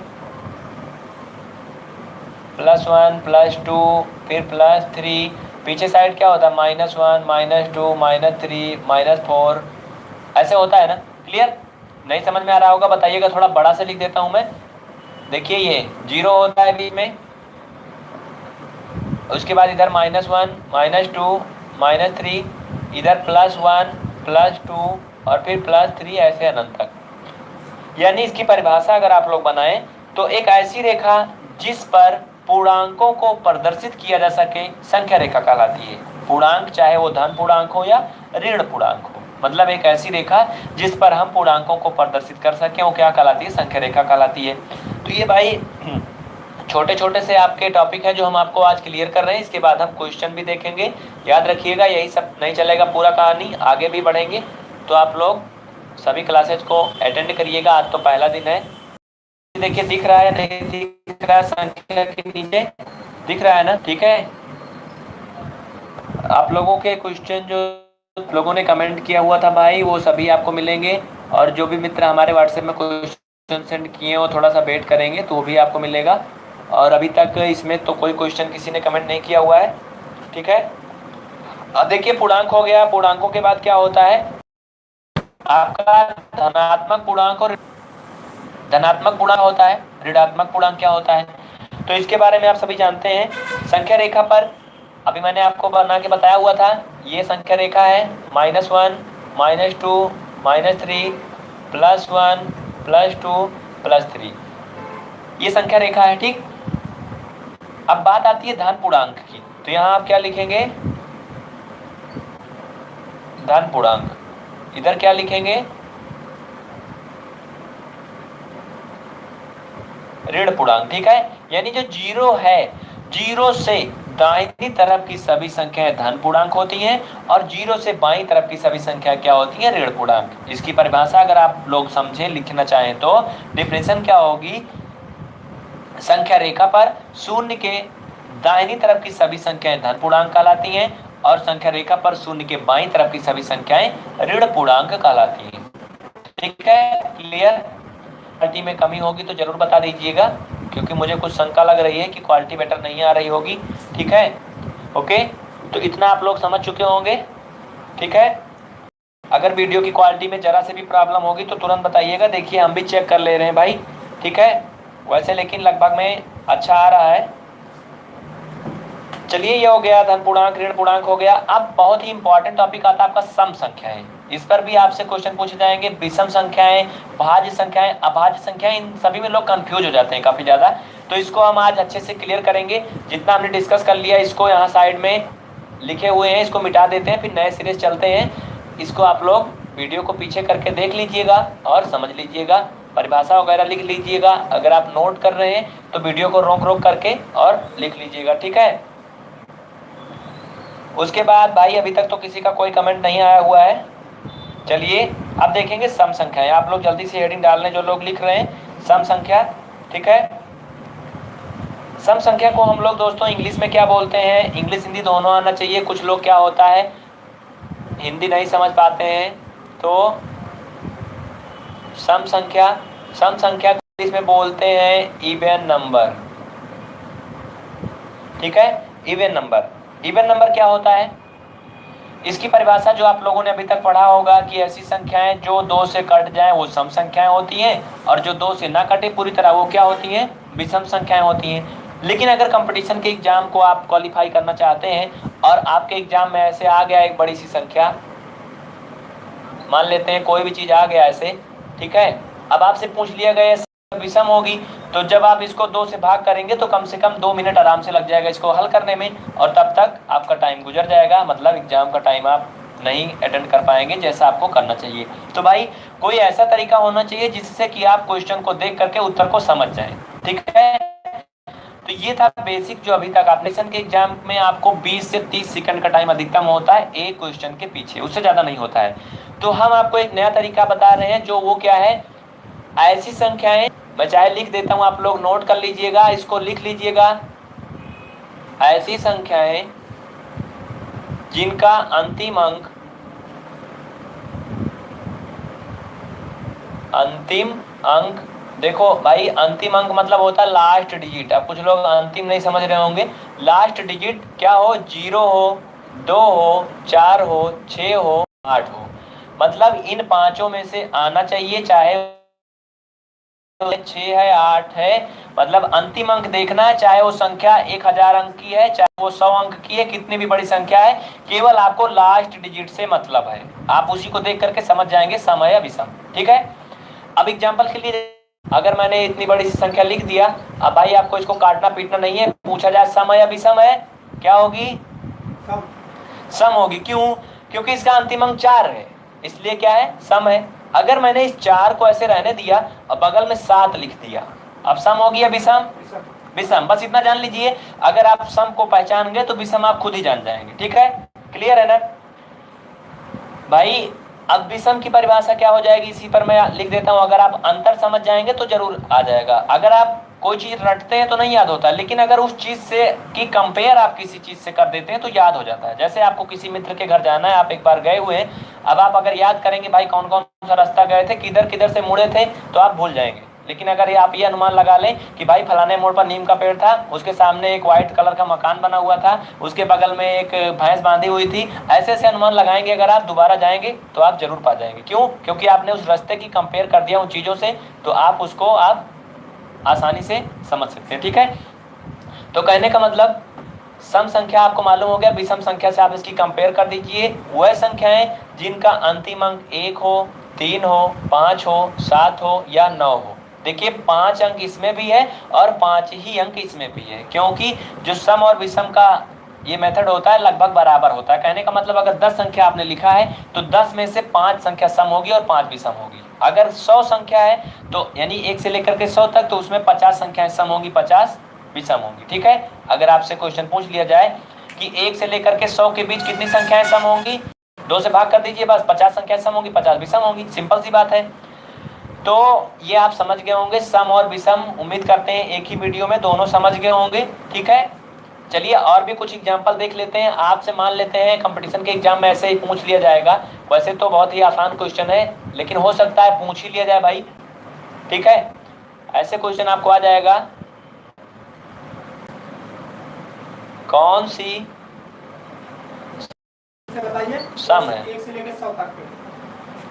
+1 +2 फिर +3, पीछे साइड क्या होता है -1 -2 -3 -4, ऐसे होता है ना। क्लियर, नहीं समझ में आ रहा होगा बताइएगा, थोड़ा बड़ा से लिख देता हूँ मैं। देखिए ये 0 होता है बीच में, उसके बाद इधर -1 -2 -3, इधर +1 +2 और फिर +3, ऐसे अनंत तक। यानी इसकी परिभाषा अगर आप लोग बनाएं तो एक ऐसी रेखा जिस पर पूर्णांकों को प्रदर्शित किया जा सके संख्या रेखा कहलाती है। पूर्णांक चाहे वो धन पूर्णांक हो या ऋण पूर्णांक हो, मतलब एक ऐसी रेखा जिस पर हम पूर्णांकों को प्रदर्शित कर सकें, वो क्या कहलाती है, संख्या रेखा कहलाती है। तो ये भाई छोटे छोटे से आपके टॉपिक है जो हम आपको आज क्लियर कर रहे हैं, इसके बाद हम क्वेश्चन भी देखेंगे। याद रखिएगा यही सब नहीं चलेगा पूरा कहानी, आगे भी बढ़ेंगे, तो आप लोग सभी क्लासेज को अटेंड करिएगा। आज तो पहला दिन है। देखिए दिख रहा है नहीं दिख रहा है, संख्या के नीचे दिख रहा है ना, ठीक है। आप लोगों के क्वेश्चन जो लोगों ने कमेंट किया हुआ था भाई वो सभी आपको मिलेंगे, और जो भी मित्र हमारे व्हाट्सएप में क्वेश्चन सेंड किए वो थोड़ा सा वेट करेंगे तो वो भी आपको मिलेगा। और अभी तक इसमें तो कोई क्वेश्चन किसी ने कमेंट नहीं किया हुआ है, ठीक है। अब देखिए पूर्णांक हो गया, पूर्णांकों के बाद क्या होता है आपका धनात्मक पूर्णांक और धनात्मक पूर्णांक होता है, ऋणात्मक पूर्णांक क्या होता है, तो इसके बारे में आप सभी जानते हैं। संख्या रेखा पर अभी मैंने आपको बना के बताया हुआ था, ये संख्या रेखा है -1 -2 -3 +1 +2 +3, ये संख्या रेखा है, ठीक। अब बात आती है धन पूर्णांक की, तो यहाँ आप क्या लिखेंगे, धन पूर्णांक, इधर क्या लिखेंगे, ऋण पूर्णांक, ठीक है। यानी जो 0 है, 0 से दाहिनी तरफ की सभी संख्याएं धन पूर्णांक होती हैं और 0 से बाईं तरफ की सभी संख्या क्या होती हैं, ऋण पूर्णांक। इसकी परिभाषा अगर आप लोग समझे लिखना चाहें तो डिफिनेशन क्या होगी, संख्या रेखा पर शून्य के दाहिनी तरफ की सभी संख्याएं धन पूर्णांक कहलाती हैं और संख्या रेखा पर शून्य के बाईं तरफ की सभी संख्याएं ऋण पूर्णांक कहलाती हैं, ठीक है। क्लियर, क्वालिटी में कमी होगी तो जरूर बता दीजिएगा, क्योंकि मुझे कुछ शंका लग रही है कि क्वालिटी बेटर नहीं आ रही होगी, ठीक है। ओके, तो इतना आप लोग समझ चुके होंगे, ठीक है। अगर वीडियो की क्वालिटी में जरा से भी प्रॉब्लम होगी तो तुरंत बताइएगा, देखिए हम भी चेक कर ले रहे हैं भाई, ठीक है। वैसे लेकिन लगभग में अच्छा आ रहा है। चलिए ये हो गया धन पूर्णांक ऋण पूर्णांक हो गया। अब बहुत ही इंपॉर्टेंट टॉपिक आता है आपका सम संख्याएं। इस पर भी आपसे क्वेश्चन पूछे जाएंगे, विषम संख्याएं, भाज्य संख्याएं, अभाज्य संख्याएं, इन सभी में लोग कंफ्यूज हो जाते हैं काफी ज्यादा, तो इसको हम आज अच्छे से क्लियर करेंगे। जितना हमने डिस्कस कर लिया इसको यहाँ साइड में लिखे हुए हैं, इसको मिटा देते हैं, फिर नए सिरे से चलते हैं। इसको आप लोग वीडियो को पीछे करके देख लीजिएगा और समझ लीजिएगा, परिभाषा वगैरह लिख लीजिएगा। अगर आप नोट कर रहे हैं तो वीडियो को रोक रोक करके और लिख लीजिएगा, ठीक है। उसके बाद भाई अभी तक तो किसी का कोई कमेंट नहीं आया हुआ है। चलिए अब देखेंगे सम संख्याएं। आप लोग जल्दी से हेडिंग डाल लें जो लोग लिख रहे हैं, सम संख्या। ठीक है, सम संख्या को हम लोग दोस्तों इंग्लिश में क्या बोलते हैं, इंग्लिश हिंदी दोनों आना चाहिए। कुछ लोग क्या होता है हिंदी नहीं समझ पाते हैं, तो सम संख्या को इंग्लिश में बोलते हैं इवन नंबर। ठीक है, इवन नंबर। इवन नंबर क्या होता है, इसकी परिभाषा जो आप लोगों ने अभी तक पढ़ा होगा कि ऐसी संख्याएं जो 2 से कट जाएं वो सम संख्याएं होती हैं, और जो 2 से ना कटे पूरी तरह वो क्या होती हैं, विषम संख्याएं होती हैं। लेकिन अगर कंपटीशन के एग्जाम को आप क्वालिफाई करना चाहते हैं और आपके एग्जाम में ऐसे आ गया एक बड़ी सी संख्या, मान लेते हैं कोई भी चीज आ गया ऐसे, ठीक है, अब आपसे पूछ लिया गया विषम होगी, तो जब आप इसको 2 से भाग करेंगे तो कम से कम 2 मिनट आराम से लग जाएगा इसको हल करने में, और तब तक आपका टाइम गुजर जाएगा, मतलब एग्जाम का टाइम आप नहीं अटेंड कर पाएंगे जैसा आपको करना चाहिए। तो भाई कोई ऐसा तरीका होना चाहिए जिससे कि आप क्वेश्चन को देख करके उत्तर को समझ जाएं। ठीक है, तो ये था बेसिक जो अभी तक आपने के एग्जाम में आपको 20 से 30 सेकंड का टाइम अधिकतम होता है एक क्वेश्चन के पीछे, उससे ज्यादा नहीं होता है। तो हम आपको एक नया तरीका बता रहे हैं, जो वो क्या है, ऐसी संख्याएं, मैं चाहे लिख देता हूं, आप लोग नोट कर लीजिएगा, इसको लिख लीजिएगा। ऐसी संख्याएं जिनका अंतिम अंक, देखो भाई अंतिम अंक मतलब होता है लास्ट डिजिट। अब कुछ लोग अंतिम नहीं समझ रहे होंगे, लास्ट डिजिट क्या हो, 0 हो, 2 हो, 4 हो, 6 हो, 8 हो, मतलब इन पांचों में से आना चाहिए, चाहे 6 है 8 है, मतलब अंतिम अंक देखना है, चाहे वो संख्या 1000 अंक की है, चाहे वो 100 अंक की है, कितनी भी बड़ी संख्या है, केवल आपको लास्ट डिजिट से मतलब है। आप उसी को देख करके समझ जाएंगे सम है या विषम। ठीक है, अब एग्जांपल के लिए अगर मैंने इतनी बड़ी संख्या लिख दिया, अब भाई आपको इसको काटना पीटना नहीं है, पूछा जाए सम है या विषम है, क्या होगी, सम होगी। क्यों, क्योंकि इसका अंतिम अंक 4 है, इसलिए क्या है, सम है। अगर मैंने इस 4 को ऐसे रहने दिया और बगल में 7 लिख दिया, अब सम होगी या विषम, विषम। बस इतना जान लीजिए, अगर आप सम को पहचान गए तो विषम आप खुद ही जान जाएंगे। ठीक है, क्लियर है ना भाई। अब विषम की परिभाषा क्या हो जाएगी, इसी पर मैं लिख देता हूं। अगर आप अंतर समझ जाएंगे तो जरूर आ जाएगा। अगर आप कोई चीज रटते हैं तो नहीं याद होता, लेकिन अगर उस चीज से की कंपेयर आप किसी चीज से कर देते हैं तो याद हो जाता है। जैसे आपको किसी मित्र के घर जाना है, आप एक बार गए हुए हैं, अब आप अगर याद करेंगे भाई कौन कौन सा रास्ता गए थे, किधर किधर से मुड़े थे, तो आप भूल जाएंगे। लेकिन अगर आप ये अनुमान लगा लें कि भाई फलाने मोड़ पर नीम का पेड़ था, उसके सामने एक व्हाइट कलर का मकान बना हुआ था, उसके बगल में एक भैंस बांधी हुई थी, ऐसे ऐसे अनुमान लगाएंगे, अगर आप दोबारा जाएंगे तो आप जरूर पा जाएंगे। क्यों, क्योंकि आपने उस रास्ते की कंपेयर कर दिया उन चीजों से, तो आप उसको आप आसानी से समझ सकते हैं। ठीक है, तो कहने का मतलब सम संख्या आपको मालूम हो गया, विषम संख्या से आप इसकी कंपेयर कर दीजिए। वह संख्याएं जिनका अंतिम अंक 1 हो, 3 हो, 5 हो, 7 हो या 9 हो। देखिए 5 अंक इसमें भी है और 5 ही अंक इसमें भी है, क्योंकि जो सम और विषम का ये मेथड होता है लगभग बराबर होता है। कहने का मतलब अगर 10 संख्या आपने लिखा है तो 10 में से 5 संख्या सम होगी और 5 विषम होगी। अगर 100 संख्या है तो यानी 1 से लेकर के 100 तक, तो उसमें 50 संख्याएं सम होंगी, 50 विषम होंगी। ठीक है, अगर आपसे क्वेश्चन पूछ लिया जाए कि 1 से लेकर के 100 के बीच कितनी संख्याएं सम होंगी, 2 से भाग कर दीजिए, बस 50 संख्याएं सम होंगी, 50 विषम होंगी, सिंपल सी बात है। तो ये आप समझ गए होंगे सम और विषम। उम्मीद करते हैं एक ही वीडियो में दोनों समझ गए होंगे। ठीक है, चलिए और भी कुछ एग्जांपल देख लेते हैं। आपसे मान लेते हैं कंपटीशन के एग्जाम में ऐसे ही पूछ लिया जाएगा, वैसे तो बहुत ही आसान क्वेश्चन है, लेकिन हो सकता है पूछ ही लिया जाए भाई। ठीक है, ऐसे क्वेश्चन आपको आ जाएगा, कौन सी सम है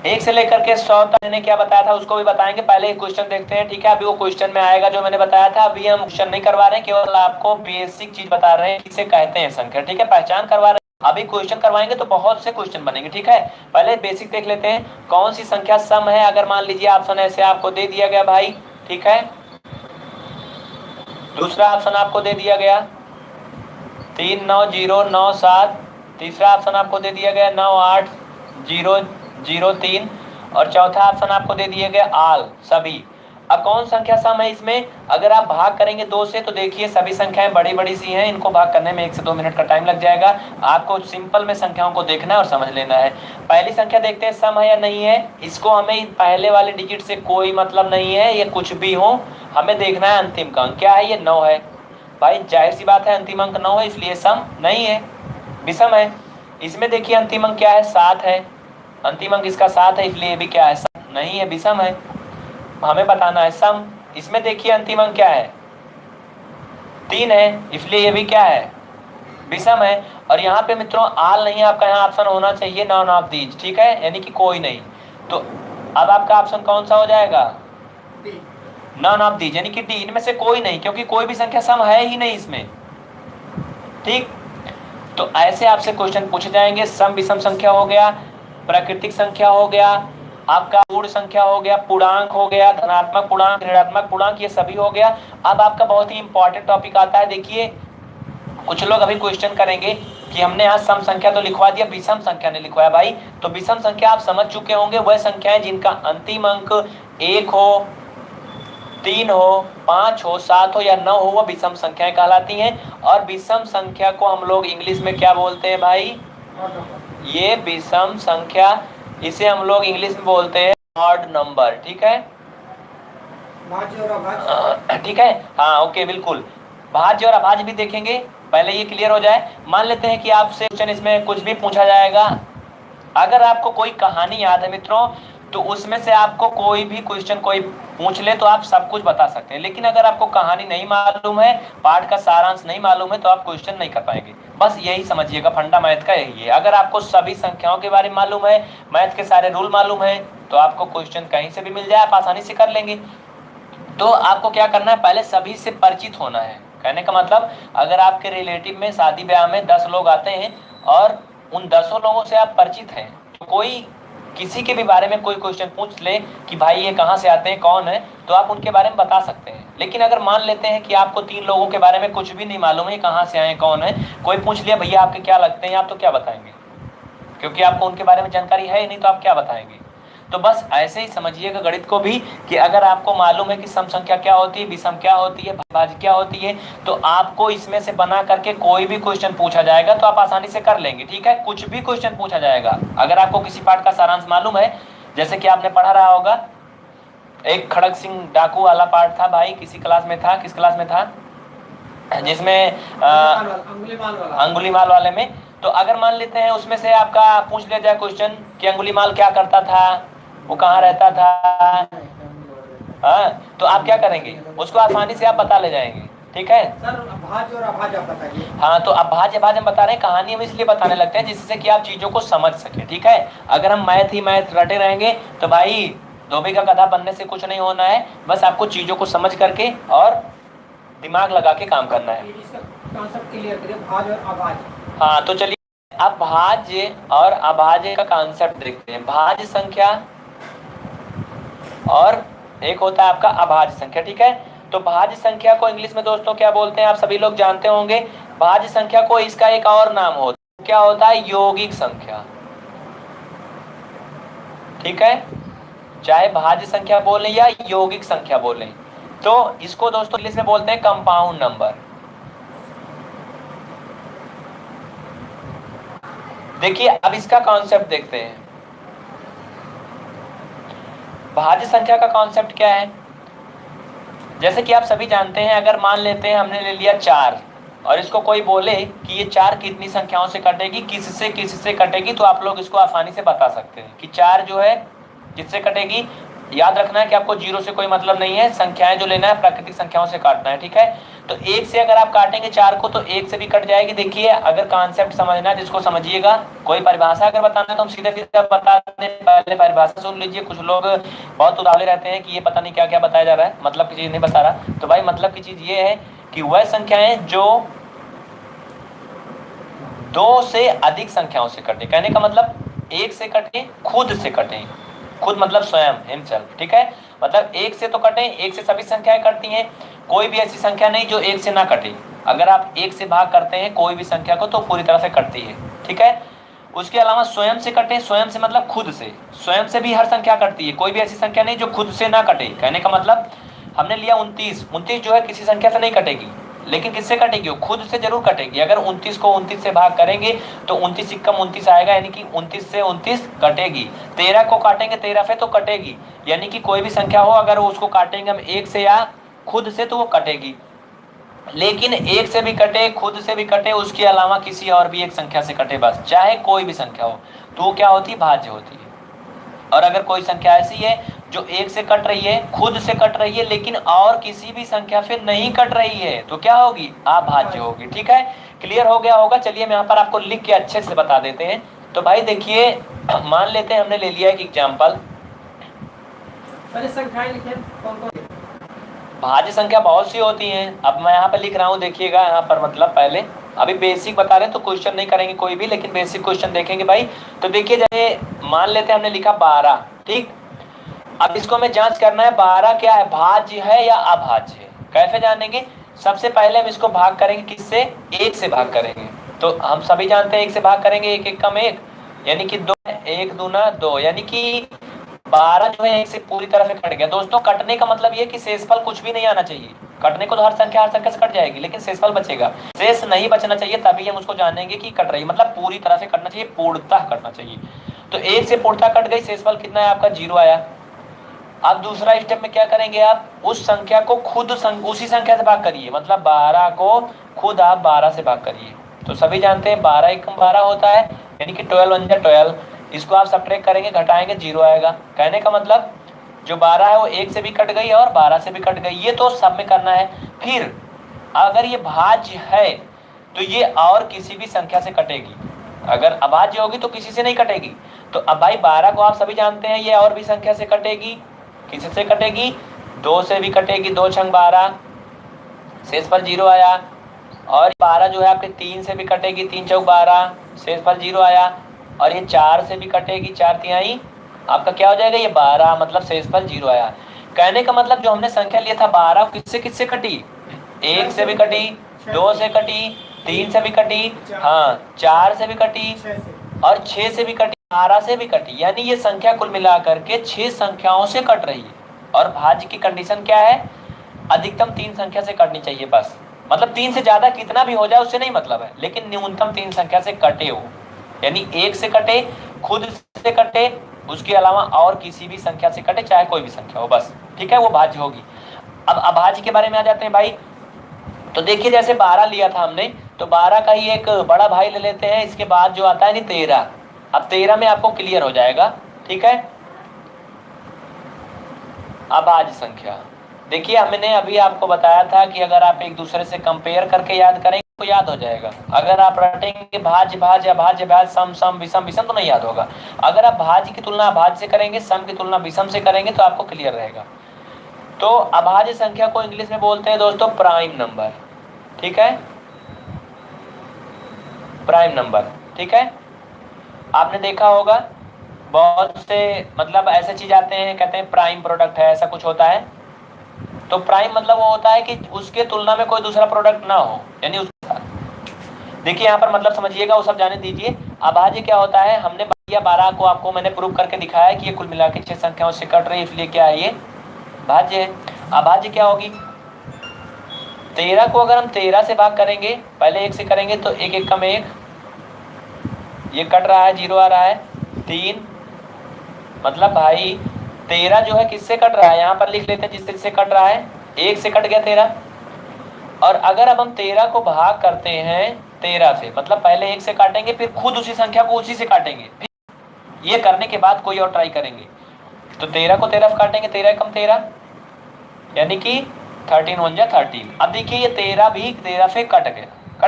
1 से लेकर 100 तक मैंने क्या बताया था उसको भी बताएंगे। पहले एक क्वेश्चन देखते हैं। ठीक है, अभी वो क्वेश्चन में आएगा जो मैंने बताया था। अभी हम क्वेश्चन नहीं करवा रहे हैं, केवल आपको बेसिक चीज बता रहे हैं किसे कहते हैं संख्या। ठीक है, पहचान करवा रहे हैं। अभी क्वेश्चन करवाएंगे तो बहुत से क्वेश्चन बनेंगे। ठीक है, पहले बेसिक देख लेते हैं, कौन सी संख्या सम है। अगर मान लीजिए ऑप्शन ऐसे आपको दे दिया गया भाई, ठीक है, दूसरा ऑप्शन आपको दे दिया गया 39097, तीसरा ऑप्शन आपको दे दिया गया 98003 और चौथा ऑप्शन आपको दे दिए गए आल सभी। अब कौन संख्या सम है इसमें? अगर आप भाग करेंगे 2 से तो देखिए सभी संख्याएं बड़ी बड़ी सी हैं, इनको भाग करने में 1 से 2 मिनट का टाइम लग जाएगा। आपको सिंपल में संख्याओं को देखना है और समझ लेना है। पहली संख्या देखते हैं सम है या नहीं है। इसको हमें पहले वाले डिजिट से कोई मतलब नहीं है, ये कुछ भी हो, हमें देखना है अंतिम का अंक क्या है। ये 9 है भाई, जाहिर सी बात है अंतिम अंक 9 है, इसलिए सम नहीं है, विषम है। इसमें देखिए अंतिम अंक क्या है, 7 है, अंतिम अंक इसका 7 है, इसलिए ये भी क्या है, सम नहीं है, विषम है। हमें बताना है सम। इसमें देखिए अंतिम अंक क्या है, 3 है, इसलिए ये भी क्या है, विषम है। और यहाँ पे मित्रों आल नहीं है, आपका यहाँ ऑप्शन होना चाहिए नॉन ऑफ दीज, ठीक है, यानी कि कोई नहीं। तो अब आपका ऑप्शन कौन सा हो जाएगा, नॉन ऑफ दीज, यानी कि डी, इनमें से कोई नहीं, क्योंकि कोई भी संख्या सम है ही नहीं इसमें। ठीक, तो ऐसे आपसे क्वेश्चन पूछे जाएंगे। सम विषम संख्या हो गया, प्राकृतिक संख्या हो गया, आपका पूर्ण संख्या हो गया, पूर्णांक हो गया, धनात्मक पूर्णांक, ऋणात्मक पूर्णांक, ये सभी हो गया। अब आपका बहुत ही इंपॉर्टेंट टॉपिक आता है। देखिए कुछ लोग अभी क्वेश्चन करेंगे कि हमने आज सम संख्या तो लिखवा दिया, विषम संख्या ने लिखवाया। भाई तो विषम संख्या आप समझ चुके होंगे, वह संख्याएं जिनका अंतिम अंक 1 हो, 3 हो, 5 हो, 7 हो या 9 हो, वह विषम संख्याएं कहलाती हैं। और विषम संख्या को हम लोग इंग्लिश में क्या बोलते हैं भाई, ये विषम संख्या, इसे हम लोग इंग्लिश में बोलते हैं ऑड नंबर। ठीक है, ठीक है, हाँ ओके, बिल्कुल। भाज्य और अभाज्य भी देखेंगे, पहले ये क्लियर हो जाए। मान लेते हैं कि आपसे क्वेश्चन इसमें कुछ भी पूछा जाएगा। अगर आपको कोई कहानी याद है मित्रों, तो उसमें से आपको कोई भी क्वेश्चन कोई पूछ ले तो आप सब कुछ बता सकते हैं। लेकिन अगर आपको कहानी नहीं मालूम है, पाठ का सारांश नहीं मालूम है, तो आप क्वेश्चन नहीं कर पाएंगे। बस यही समझिएगा, फंडा मैथ का यही है। अगर आपको सभी संख्याओं के बारे में मालूम है, मैथ के सारे रूल मालूम है, तो आपको क्वेश्चन कहीं से भी मिल जाए, आप आसानी से कर लेंगे। तो आपको क्या करना है, पहले सभी से परिचित होना है। कहने का मतलब, अगर आपके रिलेटिव में शादी ब्याह में 10 लोग आते हैं और उन 10 लोगों से आप परिचित हैं, तो कोई किसी के भी बारे में कोई क्वेश्चन पूछ ले कि भाई ये कहाँ से आते हैं, कौन है, तो आप उनके बारे में बता सकते हैं। लेकिन अगर मान लेते हैं कि आपको 3 लोगों के बारे में कुछ भी नहीं मालूम है, कहाँ से आए, कौन है, कोई पूछ लिया भैया आपके क्या लगते हैं, आप तो क्या बताएंगे, क्योंकि आपको उनके बारे में जानकारी है ही नहीं, तो आप क्या बताएंगे। तो बस ऐसे ही समझिएगा गणित को भी, कि अगर आपको मालूम है कि सम संख्या क्या होती है, विषम क्या होती है, भाज्य क्या होती है, तो आपको इसमें से बना करके कोई भी क्वेश्चन पूछा जाएगा तो आप आसानी से कर लेंगे। ठीक है, कुछ भी क्वेश्चन पूछा जाएगा। अगर आपको किसी पाठ का सारांश मालूम है, जैसे कि आपने पढ़ा रहा होगा, एक खड़ग सिंह डाकू वाला पाठ था भाई, किसी क्लास में था, किस क्लास में था, जिसमें अंगुलीमाल वाले में। तो अगर मान लेते हैं उसमें से आपका पूछ लिया जाए क्वेश्चन कि अंगुलीमाल क्या करता था, वो कहाँ रहता था, हाँ, तो आप क्या करेंगे, उसको आसानी से आप बता ले जाएंगे। ठीक है सर, अभाज्य और अभाज्य आप बताइए। हाँ, तो अभाज्य अभाज्य हम बता रहे हैं, कहानी हम इसलिए बताने लगते हैं जिससे कि आप चीजों को समझ सके। ठीक है, अगर हम मैथ ही मैथ रटे रहेंगे तो भाई धोबी का गधा बनने से कुछ नहीं होना है। बस आपको चीजों को समझ करके और दिमाग लगा के काम करना है। इसका कॉन्सेप्ट क्लियर करिए, भाज्य और अभाज्य। हाँ, तो चलिए अब भाज्य और अभाज्य का कॉन्सेप्ट देखते हैं। भाज्य संख्या और एक होता है आपका अभाज्य संख्या। ठीक है, तो भाज्य संख्या को इंग्लिश में दोस्तों क्या बोलते हैं, आप सभी लोग जानते होंगे। भाज्य संख्या को इसका एक और नाम होता है, क्या होता है, यौगिक संख्या। ठीक है, चाहे भाज्य संख्या बोलें या यौगिक संख्या बोलें, तो इसको दोस्तों इंग्लिश में बोलते हैं कंपाउंड नंबर। देखिए अब इसका कॉन्सेप्ट देखते हैं। भाज्य संख्या का कॉन्सेप्ट क्या है, जैसे कि आप सभी जानते हैं, अगर मान लेते हैं हमने ले लिया 4 और इसको कोई बोले कि ये 4 कितनी संख्याओं से कटेगी, किससे कटेगी, तो आप लोग इसको आसानी से बता सकते हैं कि 4 जो है किससे कटेगी। याद रखना है कि आपको 0 से कोई मतलब नहीं है, संख्याएं जो लेना है प्राकृतिक संख्याओं से काटना है। ठीक है, तो 1 से अगर आप काटेंगे 4 को तो 1 से भी कट जाएगी। देखिए अगर कॉन्सेप्ट समझना है जिसको समझिएगा, कोई परिभाषा अगर बताना है तो हम सीधे बता दें। पहले परिभाषा सुन लीजिए, कुछ लोग बहुत उतावले रहते हैं कि ये पता नहीं क्या क्या बताया जा रहा है, मतलब की चीज नहीं बता रहा। तो भाई मतलब की चीज ये है कि वह संख्याएं जो 2 से अधिक संख्याओं से कटे, कहने का मतलब 1 से कटे, खुद से कटे, खुद मतलब स्वयं हिमसेल्फ। ठीक है, मतलब 1 से तो कटे, 1 से सभी संख्याएं कटती हैं, कोई भी ऐसी संख्या नहीं जो 1 से ना कटे। अगर आप 1 से भाग करते हैं कोई भी संख्या को तो पूरी तरह से कटती है। ठीक है, उसके अलावा स्वयं से कटे, स्वयं से मतलब खुद से, स्वयं से भी हर संख्या कटती है, कोई भी ऐसी संख्या नहीं जो खुद से ना कटे। कहने का मतलब हमने लिया 29, 29 जो है किसी संख्या से नहीं कटेगी, लेकिन किससे कटेगी, वो खुद से जरूर कटेगी। अगर 29 को 29 से भाग करेंगे तो 29 सिक्कम 29 आएगा, यानी कि 29 से 29 कटेगी। 13 को काटेंगे 13 से तो कटेगी, यानी कि कोई भी संख्या हो अगर उसको काटेंगे हम 1 से या खुद से तो वो कटेगी। लेकिन 1 से भी कटे, खुद से भी कटे, उसके अलावा किसी और भी एक संख्या से कटे, बस चाहे कोई भी संख्या हो, तो वो क्या होती है, भाज्य होती है। और अगर कोई संख्या ऐसी है जो 1 से कट रही है, खुद से कट रही है, लेकिन और किसी भी संख्या से नहीं कट रही है, तो क्या होगी, अभाज्य होगी। ठीक है, क्लियर हो गया होगा। चलिए मैं यहाँ पर आपको लिख के अच्छे से बता देते हैं। तो भाई देखिए, मान लेते हैं हमने ले लिया एक एग्जाम्पल, पहले संख्याएं लिखे कौन कौन। भाज्य संख्या बहुत सी होती हैं। अब मैं यहाँ पर लिख रहा हूँ, देखिएगा यहाँ पर, मतलब पहले अभी बेसिक बता रहे हैं तो क्वेश्चन नहीं करेंगे कोई भी, लेकिन बेसिक क्वेश्चन देखेंगे भाई। तो देखिए जैसे मान लेते हैं हमने लिखा 12, ठीक। अब इसको हमें जांच करना है 12 क्या है, भाज्य है या अभाज्य है। कैसे जानेंगे, सबसे पहले हम इसको भाग करेंगे किससे, 1 से भाग करेंगे। तो हम सभी जानते हैं 1 से भाग करेंगे, 1 1 कम 1, यानी कि 2, 1 दूना 2, यानी कि 12 जो है 1 से पूरी तरह से कट गया। दोस्तों कटने का मतलब ये कि शेषफल कुछ भी नहीं आना चाहिए। कटने को तो हर संख्या से कट जाएगी, लेकिन शेषफल बचेगा, शेष नहीं बचना चाहिए, तभी हम उसको जानेंगे कि कट रही, मतलब पूरी तरह से कटना चाहिए, पूर्णतः कटना चाहिए। तो 1 से पूर्णतः कट गई, शेषफल कितना है आपका, 0 आया। अब दूसरा स्टेप में क्या करेंगे, आप उस संख्या को खुद उसी संख्या से भाग करिए, मतलब 12 को खुद आप 12 से भाग करिए। तो सभी जानते हैं 12 एकम 12 होता है, यानी कि 12 1 12। इसको आप सब्ट्रैक्ट करेंगे, घटाएंगे, 0 आएगा। कहने का मतलब जो 12 है वो 1 से भी कट गई और 12 से भी कट गई, ये तो सब में करना है। फिर अगर ये भाज्य है तो ये और किसी भी संख्या से कटेगी, अगर अभाज्य होगी तो किसी से नहीं कटेगी। तो अब भाई 12 को आप सभी जानते हैं ये और भी संख्या से कटेगी, किसी से कटेगी, 2 से भी कटेगी, 2 छंग 12, शेषफल 0 आया। और 12 जो है आपके 3 से भी कटेगी, 3 चौक 12, शेषफल 0 आया। और ये 4 से भी कटेगी, 4 तिहाई, आपका क्या हो जाएगा, ये 12, मतलब शेषफल 0 आया। कहने का मतलब जो हमने संख्या लिया था 12, किससे किससे कटी, 1 से भी कटी, 2 से कटी, 3 से भी कटी, हाँ 4 से भी कटी और 6 से भी कटी, 12 से भी कटी, यानी ये संख्या कुल मिलाकर के 6 संख्याओं से कट रही है। और भाज्य की कंडीशन क्या है, अधिकतम 3 संख्या से कटनी चाहिए बस, मतलब 3 से ज्यादा कितना भी हो जाए उससे नहीं मतलब है, लेकिन न्यूनतम 3 संख्या से कटे हो, यानी 1 से कटे, खुद से कटे, उसके अलावा और किसी भी संख्या से कटे, चाहे कोई भी संख्या हो, बस ठीक है, वो भाज्य होगी। अब अभाज्य के बारे में आ जाते हैं भाई। तो देखिए जैसे 12 लिया था हमने, तो 12 का ही एक बड़ा भाई ले लेते हैं, इसके बाद जो आता है नहीं 13। अब 13 में आपको क्लियर हो जाएगा, ठीक है। अभाज्य संख्या, देखिए हमने अभी आपको बताया था कि अगर आप एक दूसरे से कंपेयर करके याद करेंगे तो याद हो जाएगा। अगर आप रटेंगे भाज्य भाज्य अभाज्य भाज्य सम सम विषम विषम तो नहीं याद होगा। अगर आप भाज्य की तुलना अभाज्य से करेंगे, सम की तुलना विषम से करेंगे तो आपको क्लियर रहेगा। तो अभाज्य संख्या को इंग्लिश में बोलते हैं दोस्तों प्राइम नंबर, ठीक है, प्राइम नंबर, ठीक है। आपने देखा होगा बहुत से मतलब ऐसे चीज आते हैं, कहते हैं प्राइम प्रोडक्ट है, ऐसा कुछ होता है। तो प्राइम मतलब वो होता है कि उसके तुलना में कोई दूसरा प्रोडक्ट ना हो, यानी उसके साथ। देखिए यहाँ पर मतलब समझिएगा, वो सब जाने दीजिए। अभाज्य क्या होता है, हमने 12 को आपको मैंने प्रूव करके दिखाया है कि ये कुल मिला के 6 संख्याओं से कट रही है, इसलिए क्या है, ये भाज्य है। अभाज्य क्या होगी, 13 को अगर हम 13 से भाग करेंगे, पहले 1 से करेंगे तो 1 1 कम 1, ये कट रहा है, 0 आ रहा है, 3, मतलब भाई 13 जो है किससे कट रहा है, यहाँ पर लिख लेते हैं जिससे कट रहा है, 1 से कट गया 13। और अगर अब हम 13 को भाग करते हैं 13 से, मतलब पहले 1 से काटेंगे, फिर खुद उसी संख्या को उसी से काटेंगे, फिर ये करने के बाद कोई और ट्राई करेंगे। तो 13 को 13 काटेंगे, 13 कम 13, यानी कि 13 1 जा 13। अब देखिए ये 13 भी 13 से कट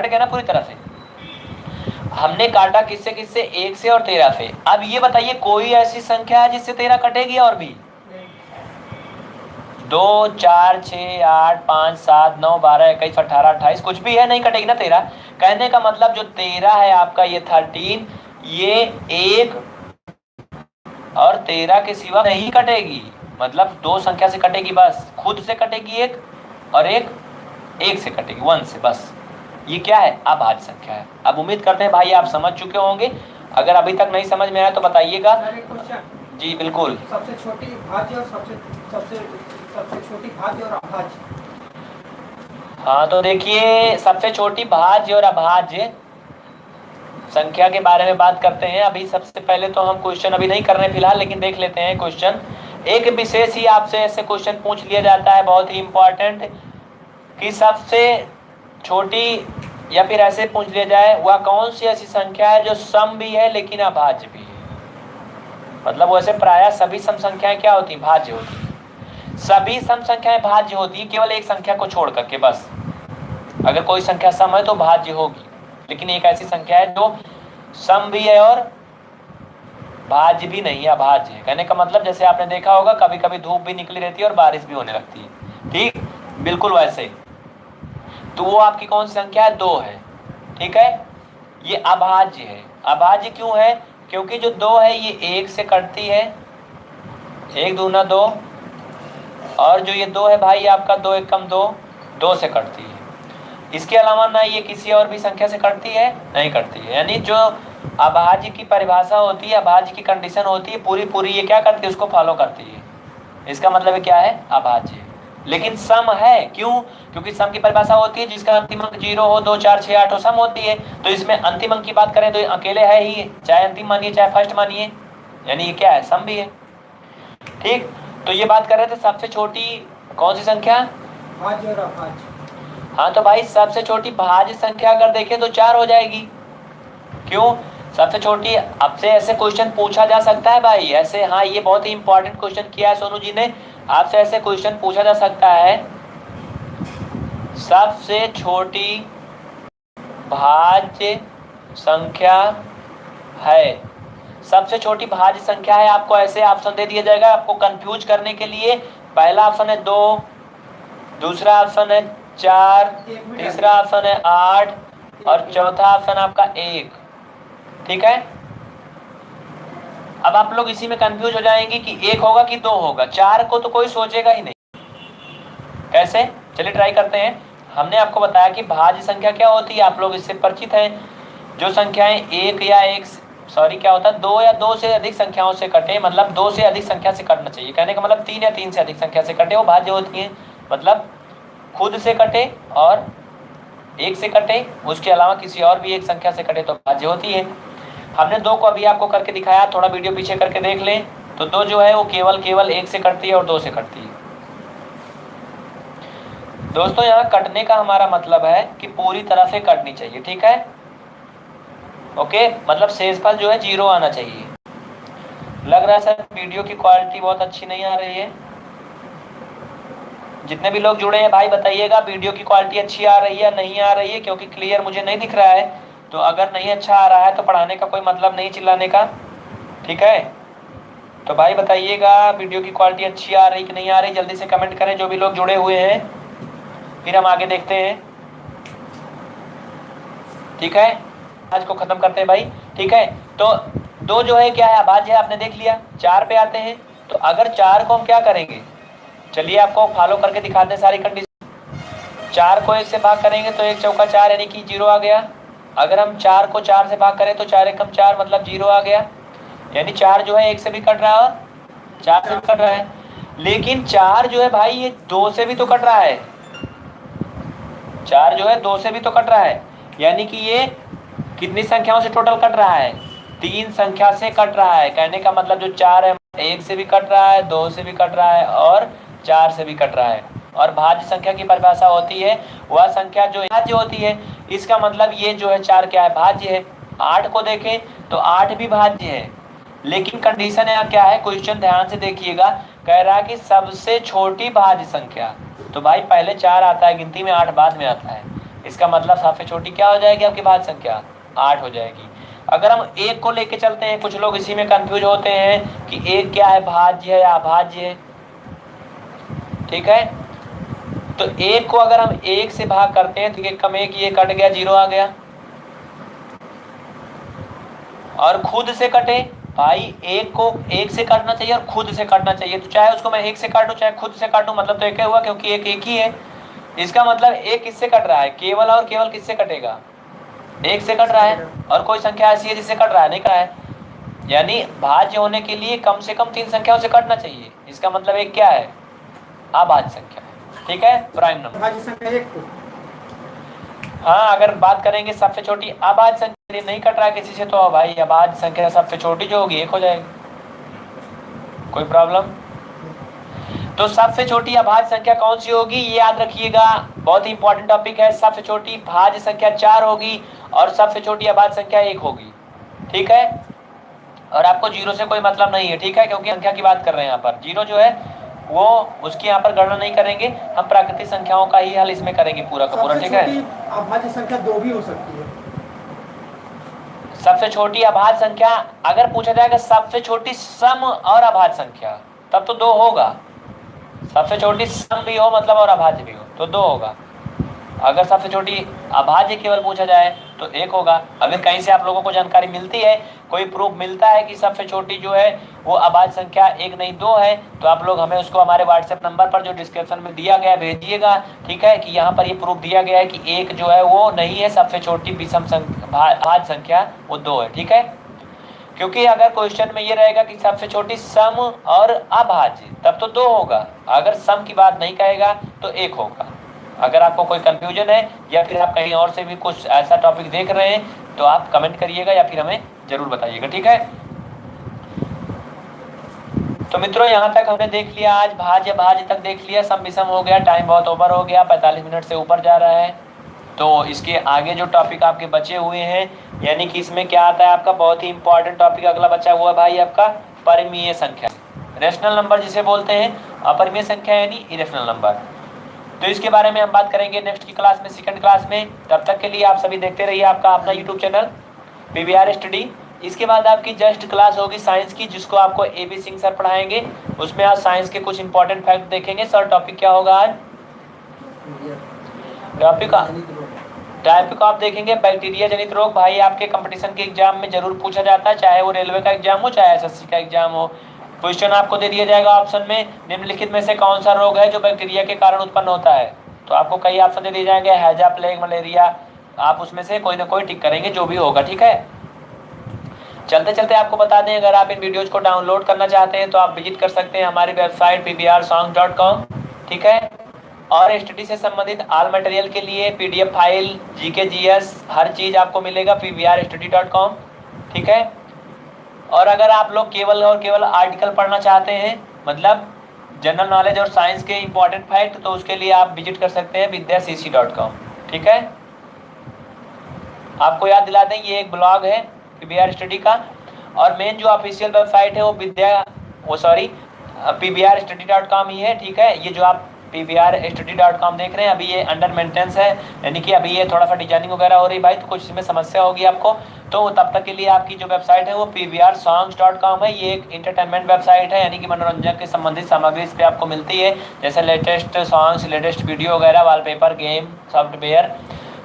गया ना पूरी तरह से। हमने काटा किससे किससे, 1 से और 13 से। अब ये बताइए कोई ऐसी संख्या है जिससे 13 कटेगी और भी, 2 4 6 8 5 7 9 12 21 18 28 कुछ भी है, नहीं कटेगी ना 13। कहने का मतलब जो 13 है आपका, ये 13, ये 1 और 13 के सिवा नहीं कटेगी, मतलब 2 संख्या से कटेगी बस, खुद से कटेगी 1 और 1 से कटेगी, 1 से बस। ये क्या है, अभाज्य संख्या है। अब उम्मीद करते हैं भाई आप समझ चुके होंगे अगर अभी तक नहीं समझ में आया तो बताइएगा। सर एक क्वेश्चन। जी बिल्कुल। सबसे छोटी भाज्य और सबसे सबसे सबसे छोटी भाज्य और अभाज्य। हाँ तो देखिए, सबसे छोटी भाज्य और अभाज्य संख्या के बारे में बात करते हैं। अभी सबसे पहले तो हम क्वेश्चन अभी नहीं कर रहे हैं फिलहाल, लेकिन देख लेते हैं क्वेश्चन। एक विशेष ही आपसे ऐसे क्वेश्चन पूछ लिया जाता है, बहुत ही इंपॉर्टेंट, कि सबसे छोटी, या फिर ऐसे पूछ लिया जाए, वह कौन सी ऐसी संख्या है जो सम भी है लेकिन अभाज्य भी है। मतलब वैसे प्रायः सभी सम संख्याएं क्या होती, भाज्य होती है। सभी सम संख्याएं भाज्य होती है, केवल एक संख्या को छोड़ करके बस। अगर कोई संख्या सम है तो भाज्य होगी, लेकिन एक ऐसी संख्या है जो सम भी है और भाज्य भी नहीं है, अभाज्य है। कहने का मतलब जैसे आपने देखा होगा कभी कभी धूप भी निकली रहती है और बारिश भी होने लगती है, ठीक, बिल्कुल वैसे। तो वो आपकी कौन सी संख्या है, 2 है, ठीक है। ये अभाज्य है। अभाज्य क्यों है, क्योंकि जो 2 है ये 1 से कटती है, 1 दूना 2, और जो ये 2 है भाई आपका 2 एक कम 2, 2 से कटती है। इसके अलावा ना ये किसी और भी संख्या से कटती है, नहीं कटती है। यानी जो अभाज्य की परिभाषा होती है, अभाज्य की कंडीशन होती है, पूरी पूरी ये क्या करती है, उसको फॉलो करती है। इसका मतलब क्या है, अभाज्य। लेकिन सम है, क्यों, क्योंकि सम की परिभाषा होती है जिसका अंतिम अंक 0 हो, 2 4 6 8 हो, सम होती है। तो इसमें अंतिम अंक की बात करें तो ये अकेले है ही, चाहे अंतिम मानिए चाहे फर्स्ट मानिए, यानी ये क्या है, सम भी है, ठीक। तो ये बात कर रहे थे सबसे छोटी कौन सी संख्या, भाज्य और अभाज्य। हाँ तो भाई सबसे छोटी भाज्य संख्या अगर देखें तो 4 हो जाएगी। क्यों, सबसे छोटी, आपसे ऐसे क्वेश्चन पूछा जा सकता है भाई ऐसे। हाँ ये बहुत ही इंपॉर्टेंट क्वेश्चन किया है सोनू जी ने, आपसे ऐसे क्वेश्चन पूछा जा सकता है, सबसे छोटी भाज्य संख्या है, सबसे छोटी भाज्य संख्या है। आपको ऐसे ऑप्शन दे दिया जाएगा आपको कंफ्यूज करने के लिए। पहला ऑप्शन है 2, दूसरा ऑप्शन है 4, तीसरा ऑप्शन है 8, और चौथा ऑप्शन आपका 1, ठीक है। अब आप लोग इसी में कंफ्यूज हो जाएंगे कि 1 होगा कि 2 होगा, 4 को तो कोई सोचेगा ही नहीं। कैसे, चलिए ट्राई करते हैं। हमने आपको बताया कि भाज्य संख्या क्या होती है, आप लोग इससे परिचित हैं। जो संख्याएं 1 या 1 सॉरी क्या होता है, 2 या 2 से अधिक संख्याओं से कटे, मतलब 2 से अधिक संख्या से कटना चाहिए। कहने का मतलब 3 या 3 से अधिक संख्या से कटे, वो भाज्य होती है। मतलब खुद से कटे और 1 से कटे, उसके अलावा किसी और भी एक संख्या से कटे तो भाज्य होती है। हमने 2 को अभी आपको करके दिखाया, थोड़ा वीडियो पीछे करके देख लें। तो 2 जो है वो केवल 1 से कटती है और 2 से कटती है। दोस्तों यहाँ कटने का हमारा मतलब है कि पूरी तरह से कटनी चाहिए, ठीक है, ओके। मतलब शेषफल जो है 0 आना चाहिए। लग रहा है सर वीडियो की क्वालिटी बहुत अच्छी नहीं आ रही है। जितने भी लोग जुड़े हैं भाई बताइएगा वीडियो की क्वालिटी अच्छी आ रही है नहीं आ रही है, क्योंकि क्लियर मुझे नहीं दिख रहा है। तो अगर नहीं अच्छा आ रहा है तो पढ़ाने का कोई मतलब नहीं, चिल्लाने का, ठीक है। तो भाई बताइएगा वीडियो की क्वालिटी अच्छी आ रही कि नहीं आ रही, जल्दी से कमेंट करें जो भी लोग जुड़े हुए हैं, फिर हम आगे देखते हैं, ठीक है। आज को खत्म करते हैं भाई, ठीक है। तो 2 जो है क्या है, अभाज्य है, आपने देख लिया। 4 पे आते हैं, तो अगर 4 को हम क्या करेंगे, चलिए आपको फॉलो करके दिखाते हैं सारी कंडीशन। 4 को 1 से भाग करेंगे तो 1 चौका 4 यानी कि 0 आ गया। अगर हम 4 को 4 से भाग करें तो 4 एकम 4 मतलब 0 आ गया। यानी 4 जो है 1 से भी कट रहा है और 4 से भी कट रहा है। लेकिन 4 जो है भाई ये 2 से भी तो कट रहा है, 4 जो है 2 से भी तो कट रहा है। यानी कि ये कितनी संख्याओं से टोटल कट रहा है, 3 संख्या से कट रहा है। कहने का मतलब जो 4 है 1 से भी कट रहा है, 2 से भी कट रहा है और 4 से भी कट रहा है। और भाज्य संख्या की परिभाषा होती है वह संख्या जो भाज्य होती है। इसका मतलब ये जो है 4 क्या है, भाज्य है। 8 को देखें तो 8 भी भाज्य है, लेकिन कंडीशन यहाँ क्या है, क्वेश्चन ध्यान से देखिएगा, कह रहा है कि सबसे छोटी भाज्य संख्या। तो भाई पहले 4 आता है गिनती में, 8 बाद में आता है। इसका मतलब सबसे छोटी क्या हो जाएगी आपकी भाज्य संख्या, 8 हो जाएगी। अगर हम 1 को लेके चलते हैं, कुछ लोग इसी में कंफ्यूज होते हैं कि 1 क्या है, भाज्य है या अभाज्य है, ठीक है। तो 1 को अगर हम 1 से भाग करते हैं तो 1 कम 1 ये कट गया, 0 आ गया। और खुद से कटे भाई, 1 को 1 से काटना चाहिए और खुद से काटना चाहिए। तो चाहे उसको मैं 1 से काटूं चाहे खुद से काटूं, मतलब तो एक ही हुआ, क्योंकि 1 एक ही है। इसका मतलब 1 किससे कट रहा है, केवल और केवल किससे कटेगा, 1 से कट रहा है, और कोई संख्या ऐसी है जिससे कट रहा है? नहीं कट रहा है। यानी भाज्य होने के लिए कम से कम 3 संख्याओं से कटना चाहिए। इसका मतलब एक क्या है? अभाज्य संख्या है। ठीक है, प्राइम नंबर। अभाज्य संख्या 1 को। हाँ, अगर बात करेंगे सबसे छोटी अभाज्य संख्या, नहीं कट रहा है किसी से, तो भाई अभाज्य संख्या सबसे छोटी जो होगी 1 हो जाएगी। कोई प्रॉब्लम? तो सबसे छोटी अभाज्य संख्या कौन सी होगी, ये याद रखिएगा, बहुत ही इंपॉर्टेंट टॉपिक है। सबसे छोटी भाज्य संख्या 4 होगी और सबसे छोटी अभाज्य संख्या 1 होगी। ठीक है, और आपको जीरो से कोई मतलब नहीं है। ठीक है, क्योंकि संख्या की बात कर रहे हैं यहाँ पर। जीरो जो है वो उसकी यहाँ पर गणना नहीं करेंगे, हम प्राकृतिक संख्याओं का ही हल इसमें करेंगे पूरा का पूरा। ठीक है, अभाज्य संख्या 2 भी हो सकती है। सबसे छोटी अभाज्य संख्या अगर पूछा जाएगा सबसे छोटी सम और अभाज्य संख्या, तब तो 2 होगा। सबसे छोटी सम भी हो मतलब और अभाज्य भी हो तो 2 होगा। अगर सबसे छोटी अभाज्य केवल पूछा जाए तो 1 होगा। अगर कहीं से आप लोगों को जानकारी मिलती है, कोई प्रूफ मिलता है कि सबसे छोटी जो है वो अभाज्य संख्या 1 नहीं 2 है, तो आप लोग हमें उसको हमारे व्हाट्सएप नंबर पर जो डिस्क्रिप्शन में दिया गया है भेजिएगा। ठीक है, कि यहाँ पर ये प्रूफ दिया गया है कि 1 जो है वो नहीं है, सबसे छोटी विषम अभाज्य संख्या वो 2 है। ठीक है, क्योंकि अगर क्वेश्चन में ये रहेगा कि सबसे छोटी सम और अभाज्य, तब तो 2 होगा। अगर सम की बात नहीं कहेगा तो 1 होगा। अगर आपको कोई कंफ्यूजन है या फिर आप कहीं और से भी कुछ ऐसा टॉपिक देख रहे हैं तो आप कमेंट करिएगा या फिर हमें जरूर बताइएगा। ठीक है, तो मित्रों यहाँ तक हमने देख लिया, आज भाज्य भाज्य तक देख लिया, सम विषम हो गया, टाइम बहुत ओवर हो गया, 45 मिनट से ऊपर जा रहा है। तो इसके आगे जो टॉपिक आपके बचे हुए हैं, यानी कि इसमें क्या आता है आपका बहुत ही इंपॉर्टेंट टॉपिक अगला बचा हुआ है भाई आपका परिमेय संख्या, रेशनल नंबर जिसे बोलते हैं, अपरिमेय संख्या यानी इरेशनल नंबर। तो इसके बारे में हम बात करेंगे नेक्स्ट की क्लास में, सेकंड क्लास में। तब तक के लिए आप सभी देखते रहिए आपका अपना यूट्यूब चैनल PVR स्टडी। इसके बाद आपकी जस्ट क्लास होगी साइंस की, जिसको आपको AB सिंह सर पढ़ाएंगे। उसमें आज साइंस के कुछ इंपॉर्टेंट फैक्ट देखेंगे। सर टॉपिक क्या होगा आज? टॉपिक आप देखेंगे बैक्टीरिया जनित रोग। भाई आपके कंपटीशन के एग्जाम में जरूर पूछा जाता है, चाहे वो रेलवे का एग्जाम हो चाहे SSC का एग्जाम हो। क्वेश्चन आपको दे दिया जाएगा ऑप्शन में, निम्नलिखित में से कौन सा रोग है जो बैक्टीरिया के कारण उत्पन्न होता है। तो आपको कई ऑप्शन दे दिए जाएंगे, हैजा, प्लेग, मलेरिया। आप उसमें से कोई ना कोई टिक करेंगे जो भी होगा। ठीक है, चलते चलते आपको बता दें, अगर आप इन वीडियोज को डाउनलोड करना चाहते हैं तो आप विजिट कर सकते हैं हमारी वेबसाइट pvrsongs.com। ठीक है, और स्टडी से संबंधित ऑल मटेरियल के लिए PDF फाइल, GK GS हर चीज़ आपको मिलेगा pvrstudy.com। ठीक है, और अगर आप लोग केवल और केवल आर्टिकल पढ़ना चाहते हैं, मतलब जनरल नॉलेज और साइंस के इंपॉर्टेंट फैक्ट, तो उसके लिए आप विजिट कर सकते हैं vidyacc.com। ठीक है, आपको याद दिला दें ये एक ब्लॉग है PVR स्टडी का, और मेन जो ऑफिशियल वेबसाइट है वो pvrstudy.com ही है। ठीक है, ये जो आप pvrstudy.com देख रहे हैं अभी ये अंडर मेंटेनेंस है, यानी कि अभी ये थोड़ा सा डिजाइनिंग वगैरह हो रही भाई, तो कुछ इसमें समस्या होगी आपको, तो तब तक के लिए आपकी जो वेबसाइट है वो pvrsongs.com है। ये एक इंटरटेनमेंट वेबसाइट है, यानी कि मनोरंजन के संबंधित सामग्री इस पर आपको मिलती है, जैसे लेटेस्ट सॉन्ग्स, लेटेस्ट वीडियो वगैरह, वॉलपेपर, गेम, सॉफ्टवेयर।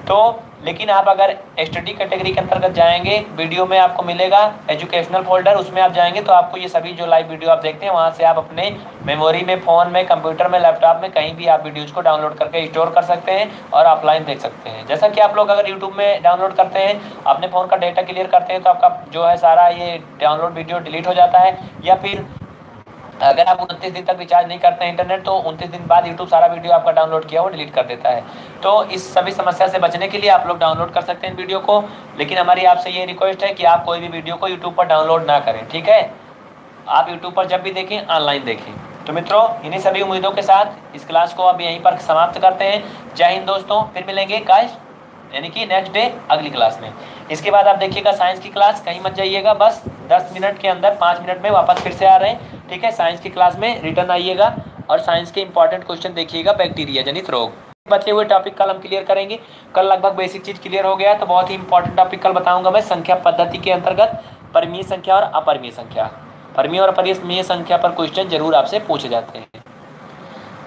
तो लेकिन आप अगर स्टडी कैटेगरी के अंतर्गत जाएंगे, वीडियो में आपको मिलेगा एजुकेशनल फोल्डर, उसमें आप जाएंगे तो आपको ये सभी जो लाइव वीडियो आप देखते हैं वहाँ से आप अपने मेमोरी में, फ़ोन में, कंप्यूटर में, लैपटॉप में, कहीं भी आप वीडियोज़ को डाउनलोड करके स्टोर कर सकते हैं और ऑफलाइन देख सकते हैं। जैसा कि आप लोग अगर यूट्यूब में डाउनलोड करते हैं, अपने फ़ोन का डेटा क्लियर करते हैं, तो आपका जो है सारा ये डाउनलोड वीडियो डिलीट हो जाता है, या फिर अगर आप 29 दिन तक रिचार्ज नहीं करते हैं इंटरनेट, तो 29 दिन बाद यूट्यूब सारा वीडियो आपका डाउनलोड किया वो डिलीट कर देता है। तो इस सभी समस्या से बचने के लिए आप लोग डाउनलोड कर सकते हैं वीडियो को, लेकिन हमारी आपसे ये रिक्वेस्ट है कि आप कोई भी वीडियो को यूट्यूब पर डाउनलोड ना करें। ठीक है, आप यूट्यूब पर जब भी देखें ऑनलाइन देखें। तो मित्रों, इन्हीं सभी उम्मीदों के साथ इस क्लास को अब यहीं पर समाप्त करते हैं। जय हिंद दोस्तों, फिर मिलेंगे गाइस, यानी कि नेक्स्ट डे अगली क्लास में। इसके बाद आप देखिएगा साइंस की क्लास, कहीं मत जाइएगा, बस 10 मिनट के अंदर 5 मिनट में वापस फिर से आ रहे हैं। ठीक है, साइंस की क्लास में रिटर्न आइएगा और साइंस के इंपॉर्टेंट क्वेश्चन देखिएगा, बैक्टीरिया जनित रोग। बचे हुए टॉपिक कल हम क्लियर करेंगे। कल लगभग बेसिक चीज़ क्लियर हो गया, तो बहुत ही इंपॉर्टेंट टॉपिक कल बताऊंगा मैं, संख्या पद्धति के अंतर्गत परिमेय संख्या और अपरिमेय संख्या। परिमेय और अपरिमेय संख्या पर क्वेश्चन जरूर आपसे पूछे जाते हैं।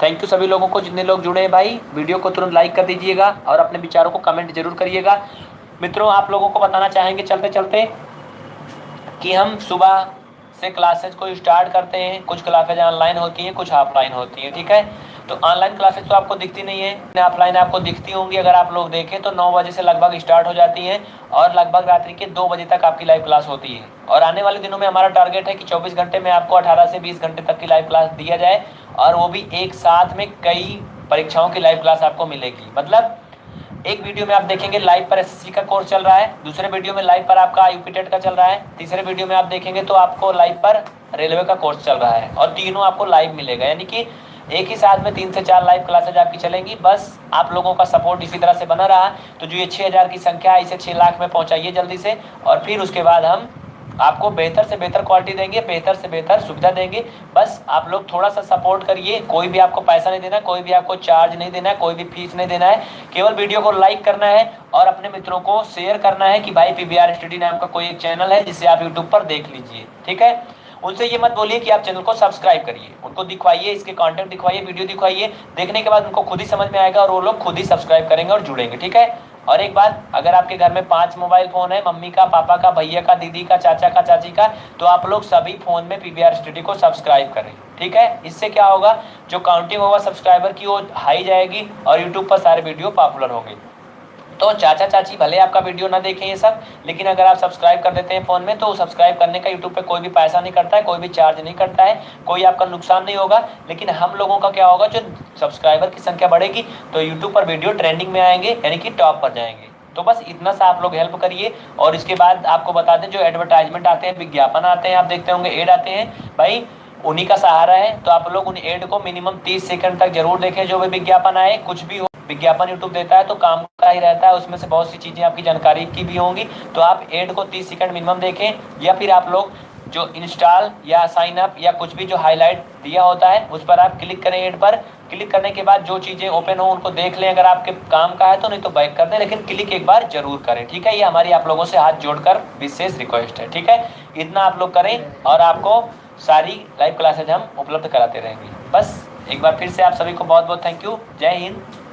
थैंक यू सभी लोगों को, जितने लोग जुड़े हैं भाई, वीडियो को तुरंत लाइक कर दीजिएगा और अपने विचारों को कमेंट जरूर करिएगा। मित्रों, आप लोगों को बताना चाहेंगे चलते चलते कि हम सुबह से क्लासेज को स्टार्ट करते हैं। कुछ क्लासेज ऑनलाइन होती हैं, कुछ ऑफलाइन होती हैं। ठीक है, तो ऑनलाइन क्लासेस तो आपको दिखती नहीं है, ऑफलाइन आपको दिखती होंगी। अगर आप लोग देखें तो 9 बजे से लगभग स्टार्ट हो जाती हैं और लगभग रात्रि के 2 बजे तक आपकी लाइव क्लास होती है। और आने वाले दिनों में हमारा टारगेट है कि 24 घंटे में आपको 18 से 20 घंटे तक की लाइव क्लास दिया जाए, और वो भी एक साथ में कई परीक्षाओं की लाइव क्लास आपको मिलेगी। मतलब एक वीडियो में आप देखेंगे लाइव पर एसएससी का कोर्स चल रहा है, दूसरे वीडियो में लाइव पर आपका यूपी टेट का चल रहा है, तीसरे वीडियो में आप देखेंगे तो आपको लाइव पर रेलवे का कोर्स चल रहा है, और तीनों आपको लाइव मिलेगा। यानी कि एक ही साथ में 3 से 4 लाइव क्लासेज आपकी चलेंगी। बस आप लोगों का सपोर्ट इसी तरह से बना रहा तो जो ये 6000 की संख्या है इसे 6 लाख में पहुंचाइए जल्दी से, और फिर उसके बाद हम आपको बेहतर से बेहतर क्वालिटी देंगे, बेहतर से बेहतर सुविधा देंगे। बस आप लोग थोड़ा सा सपोर्ट करिए। कोई भी आपको पैसा नहीं देना है, कोई भी आपको चार्ज नहीं देना है, कोई भी फीस नहीं देना है। केवल वीडियो को लाइक करना है और अपने मित्रों को शेयर करना है कि भाई पीवीआर स्टडी नाम का कोई एक चैनल है जिसे आप यूट्यूब पर देख लीजिए। ठीक है, उनसे ये मत बोलिए कि आप चैनल को सब्सक्राइब करिए, उनको दिखवाइए, इसके कंटेंट दिखवाइए, वीडियो दिखवाइए। देखने के बाद उनको खुद ही समझ में आएगा और वो लोग खुद ही सब्सक्राइब करेंगे और जुड़ेंगे। ठीक है, और एक बात, अगर आपके घर में 5 मोबाइल फोन है, मम्मी का, पापा का, भैया का, दीदी का, चाचा का, चाची का, तो आप लोग सभी फोन में पीवीआर स्टडी को सब्सक्राइब करें। ठीक है, इससे क्या होगा, जो काउंटिंग होगा सब्सक्राइबर की वो हाई जाएगी और यूट्यूब पर सारे वीडियो पॉपुलर होंगे। तो चाचा चाची भले आपका वीडियो ना देखें ये सब, लेकिन अगर आप सब्सक्राइब कर देते हैं फ़ोन में, तो सब्सक्राइब करने का यूट्यूब पे कोई भी पैसा नहीं करता है, कोई भी चार्ज नहीं करता है, कोई आपका नुकसान नहीं होगा। लेकिन हम लोगों का क्या होगा, जो सब्सक्राइबर की संख्या बढ़ेगी तो यूट्यूब पर वीडियो ट्रेंडिंग में आएंगे, यानी कि टॉप पर जाएंगे। तो बस इतना सा आप लोग हेल्प करिए। और इसके बाद आपको बता दें, जो एडवर्टाइजमेंट आते हैं, विज्ञापन आते हैं, आप देखते होंगे, एड आते हैं, भाई उन्हीं का सहारा है। तो आप लोग उन एड को मिनिमम 30 सेकंड तक जरूर देखें। जो भी विज्ञापन आए, कुछ भी हो, विज्ञापन यूट्यूब देता है तो काम का ही रहता है, उसमें से बहुत सी चीज़ें आपकी जानकारी की भी होंगी। तो आप एड को 30 सेकंड मिनिमम देखें, या फिर आप लोग जो इंस्टॉल या साइन अप या कुछ भी जो हाईलाइट दिया होता है उस पर आप क्लिक करें। एड पर क्लिक करने के बाद जो चीज़ें ओपन हो उनको देख लें, अगर आपके काम का है तो, नहीं तो बैक कर दें, लेकिन क्लिक एक बार जरूर करें। ठीक है, ये हमारी आप लोगों से हाथ जोड़कर विशेष रिक्वेस्ट है। ठीक है, इतना आप लोग करें और आपको सारी लाइव क्लासेज हम उपलब्ध कराते रहेंगे। बस एक बार फिर से आप सभी को बहुत बहुत थैंक यू। जय हिंद।